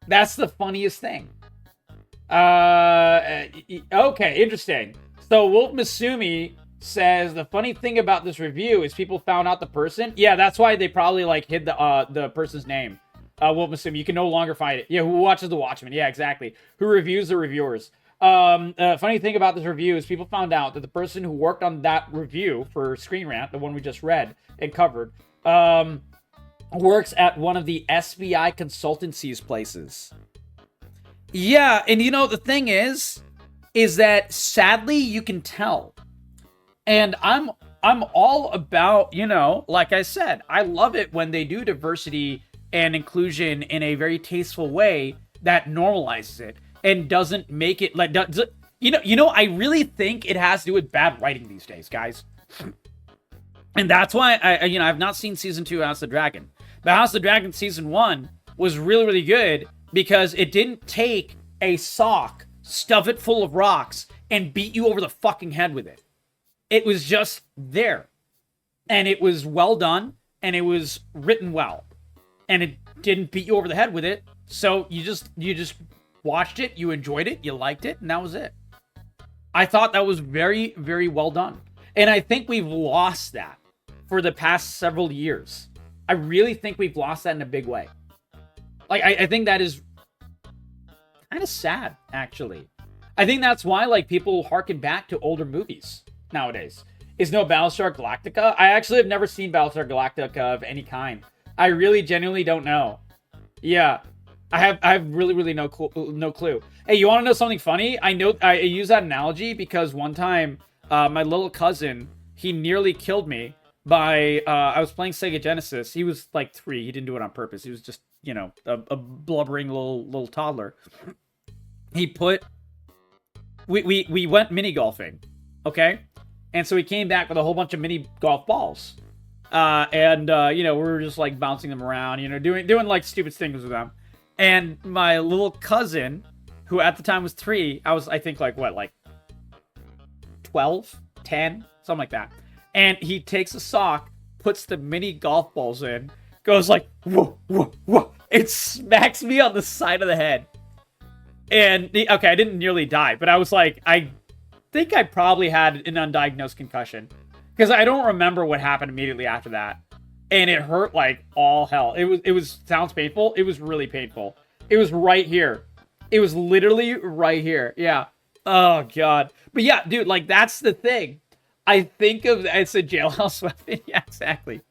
That's the funniest thing. Okay, interesting. So Wolf Masumi says the funny thing about this review is people found out the person. Yeah, that's why they probably like hid the person's name. Wolf Masumi, you can no longer find it. Yeah, who watches The Watchmen? Yeah, exactly. Who reviews the reviewers? Funny thing about this review is people found out that the person who worked on that review for Screen Rant, the one we just read and covered, works at one of the SBI consultancy's places. Yeah, and you know, the thing is that sadly you can tell. And I'm all about, you know, like I said, I love it when they do diversity and inclusion in a very tasteful way that normalizes it and doesn't make it like, you know, I really think it has to do with bad writing these days, guys. And that's why I've not seen season 2 of House of the Dragon. But House of the Dragon season 1 was really, really good because it didn't take a sock, stuff it full of rocks, and beat you over the fucking head with it. It was just there. And it was well done, and it was written well. And it didn't beat you over the head with it. So you just watched it, you enjoyed it, you liked it, and that was it. I thought that was very, very well done. And I think we've lost that for the past several years. I really think we've lost that in a big way. Like, I think that is kind of sad, actually. I think that's why, like, people harken back to older movies nowadays. Is no Battlestar Galactica? I actually have never seen Battlestar Galactica of any kind. I really genuinely don't know. Yeah. I have really, really no clue. Hey, you want to know something funny? I use that analogy because one time, my little cousin, he nearly killed me by, I was playing Sega Genesis. He was like 3. He didn't do it on purpose. He was just, you know, a blubbering little toddler. We went mini golfing, okay? And so he came back with a whole bunch of mini golf balls. You know, we were just like bouncing them around, you know, doing like stupid things with them. And my little cousin, who at the time was 3, I think like, what, like 12, 10, something like that. And he takes a sock, puts the mini golf balls in, goes like, whoa, whoa, whoa. It smacks me on the side of the head. And, okay, I didn't nearly die, but I was like, I think I probably had an undiagnosed concussion. Because I don't remember what happened immediately after that. And it hurt like all hell. It was sounds painful. It was really painful. It was right here. It was literally right here. Yeah. Oh, God. But yeah, dude, like, that's the thing. I think of it's a jailhouse weapon. Yeah, exactly.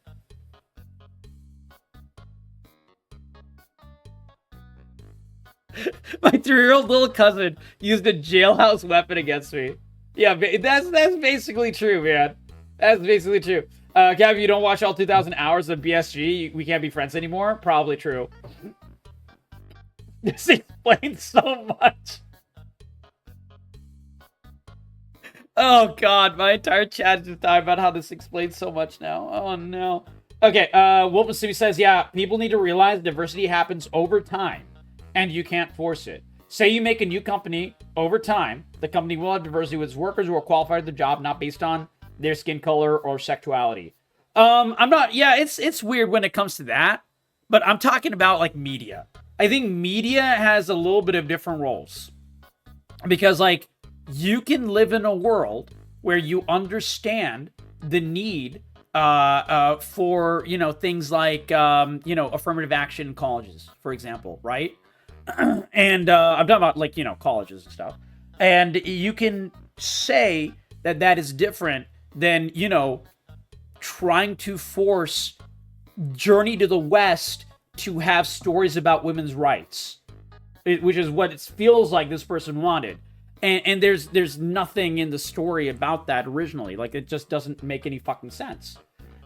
My 3-year-old little cousin used a jailhouse weapon against me. Yeah, that's basically true, man. That's basically true. Kev, you don't watch all 2,000 hours of BSG, we can't be friends anymore? Probably true. This explains so much. Oh, God, my entire chat is just talking about how this explains so much now. Oh, no. Okay, Wolf Masubi says, yeah, people need to realize diversity happens over time, and you can't force it. Say you make a new company over time, the company will have diversity with its workers who are qualified for the job, not based on their skin color or sexuality. I'm not, yeah, it's weird when it comes to that, but I'm talking about, like, media. I think media has a little bit of different roles. Because, like, you can live in a world where you understand the need for, you know, things like, you know, affirmative action in colleges, for example, right? And I'm talking about, like, you know, colleges and stuff. And you can say that that is different than, you know, trying to force Journey to the West to have stories about women's rights, which is what it feels like this person wanted. And there's nothing in the story about that originally. Like, it just doesn't make any fucking sense.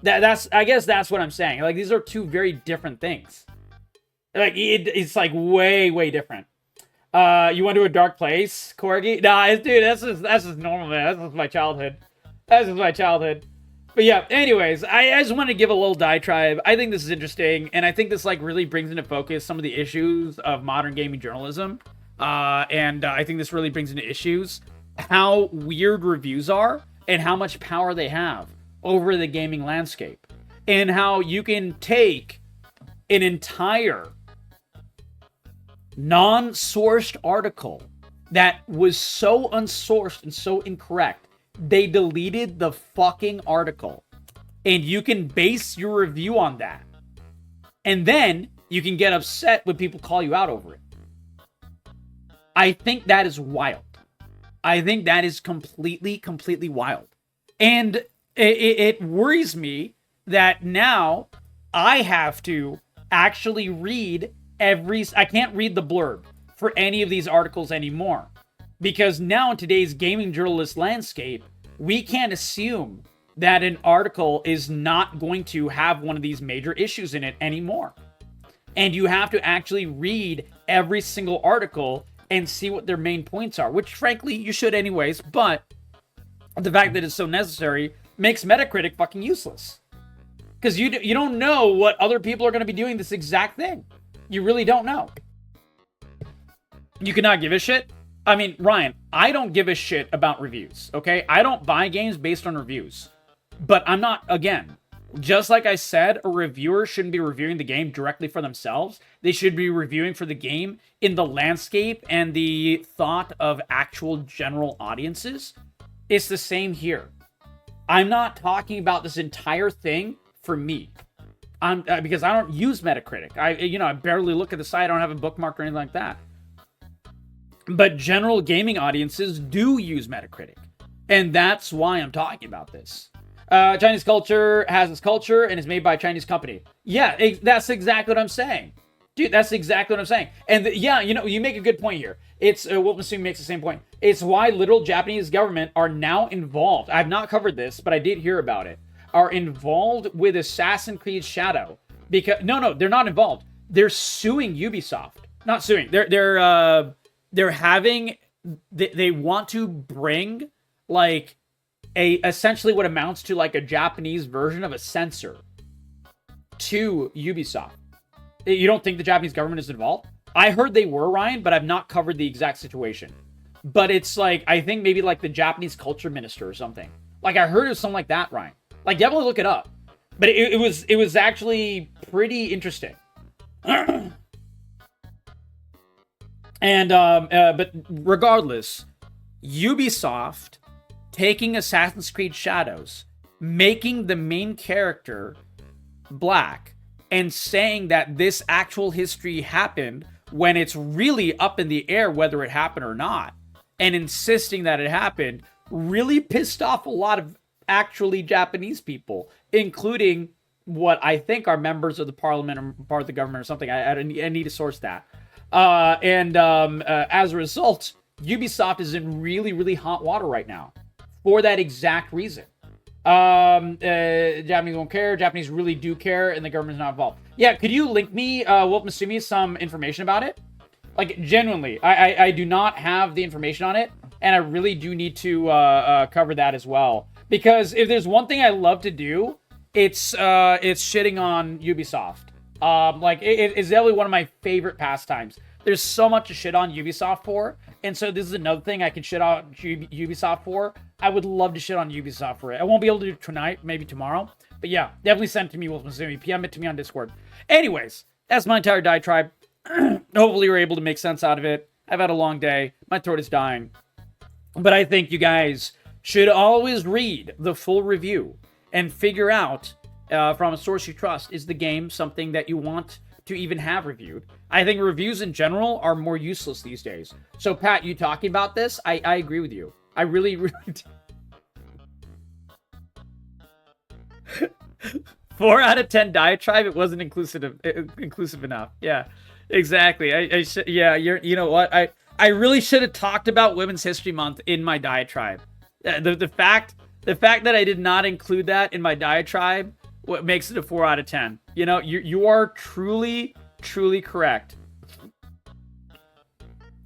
That's I guess that's what I'm saying. Like, these are two very different things. Like, it's like way different. You went to a dark place, Corgi? Nah, dude, that's just normal, man. That's just my childhood. That's just my childhood. But yeah, anyways, I just want to give a little diatribe. I think this is interesting, and I think this, like, really brings into focus some of the issues of modern gaming journalism. And I think this really brings into issues how weird reviews are and how much power they have over the gaming landscape. And how you can take an entire non-sourced article that was so unsourced and so incorrect, they deleted the fucking article. And you can base your review on that. And then you can get upset when people call you out over it. I think that is wild. I think that is completely wild. And it worries me that now I have to actually read I can't read the blurb for any of these articles anymore. Because now in today's gaming journalist landscape, we can't assume that an article is not going to have one of these major issues in it anymore. And you have to actually read every single article and see what their main points are, which frankly you should anyways, but the fact that it's so necessary makes Metacritic fucking useless. Because you don't know what other people are going to be doing this exact thing. You really don't know. You cannot give a shit. I mean, Ryan, I don't give a shit about reviews, okay? I don't buy games based on reviews. But I'm not, again, just like I said, a reviewer shouldn't be reviewing the game directly for themselves. They should be reviewing for the game in the landscape and the thought of actual general audiences. It's the same here. I'm not talking about this entire thing for me. Because I don't use Metacritic. I barely look at the site. I don't have a bookmark or anything like that. But general gaming audiences do use Metacritic. And that's why I'm talking about this. Chinese culture has its culture and is made by a Chinese company. Yeah, that's exactly what I'm saying. Dude, that's exactly what I'm saying. And yeah, you make a good point here. It's, Wolf Masubi makes the same point. It's why literal Japanese government are now involved. I've not covered this, but I did hear about it. Are involved with Assassin's Creed Shadow. Because, no, they're not involved. They're suing Ubisoft. Not suing. They're having, they want to bring, like, essentially what amounts to, like, a Japanese version of a censor to Ubisoft. You don't think the Japanese government is involved? I heard they were, Ryan, but I've not covered the exact situation. But it's like, I think maybe like the Japanese culture minister or something. Like, I heard it was something like that, Ryan. Like, definitely look it up. But it was actually pretty interesting. And but regardless, Ubisoft taking Assassin's Creed Shadows, making the main character black, and saying that this actual history happened when it's really up in the air whether it happened or not, and insisting that it happened, really pissed off a lot of actually Japanese people, including what I think are members of the parliament or part of the government or something. I need to source that. As a result, Ubisoft is in really hot water right now for that exact reason. Japanese won't care. Japanese really do care, and the government's not involved. Yeah, could you link me, Wolf Masubi, some information about it? Like, genuinely, I do not have the information on it, and I really do need to cover that as well. Because if there's one thing I love to do, it's shitting on Ubisoft. Like it's definitely one of my favorite pastimes. There's so much to shit on Ubisoft for, and so this is another thing I can shit on Ubisoft for. I would love to shit on Ubisoft for it. I won't be able to do it tonight, maybe tomorrow. But yeah, definitely send it to me, Wilson Simi. PM it to me on Discord. Anyways, that's my entire diatribe. Hopefully you're able to make sense out of it. I've had a long day. My throat is dying. But I think you guys should always read the full review and figure out from a source you trust, is the game something that you want to even have reviewed? I think reviews in general are more useless these days. So Pat, you talking about this, I agree with you. I really, really do. 4 out of 10 diatribe, it wasn't inclusive enough. Yeah, exactly. You know what? I really should have talked about Women's History Month in my diatribe. The fact that I did not include that in my diatribe, what makes it a 4 out of 10. You know, you are truly correct.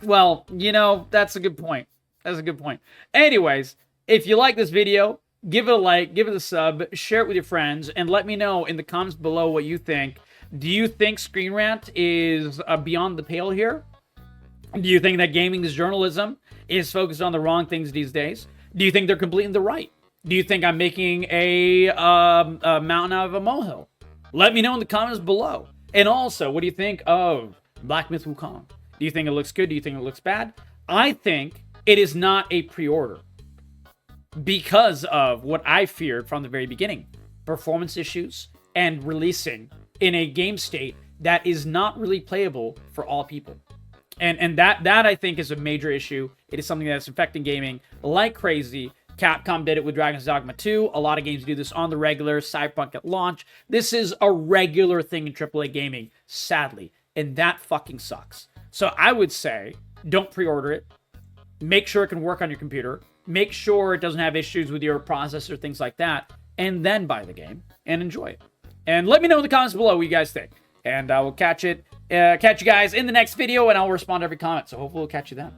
Well, you know, that's a good point. That's a good point. Anyways, if you like this video, give it a like, give it a sub, share it with your friends, and let me know in the comments below what you think. Do you think Screen Rant is beyond the pale here? Do you think that gaming is journalism is focused on the wrong things these days? Do you think they're completely in the right? Do you think I'm making a mountain out of a molehill? Let me know in the comments below. And also, what do you think of Black Myth Wukong? Do you think it looks good? Do you think it looks bad? I think it is not a pre-order because of what I feared from the very beginning. Performance issues and releasing in a game state that is not really playable for all people. And that I think is a major issue. It is something that's affecting gaming like crazy. Capcom did it with Dragon's Dogma 2. A lot of games do this on the regular. Cyberpunk at launch. This is a regular thing in AAA gaming, sadly. And that fucking sucks. So I would say, don't pre-order it. Make sure it can work on your computer. Make sure it doesn't have issues with your processor, things like that. And then buy the game and enjoy it. And let me know in the comments below what you guys think. And I will catch you guys in the next video, and I'll respond to every comment. So hopefully we'll catch you then.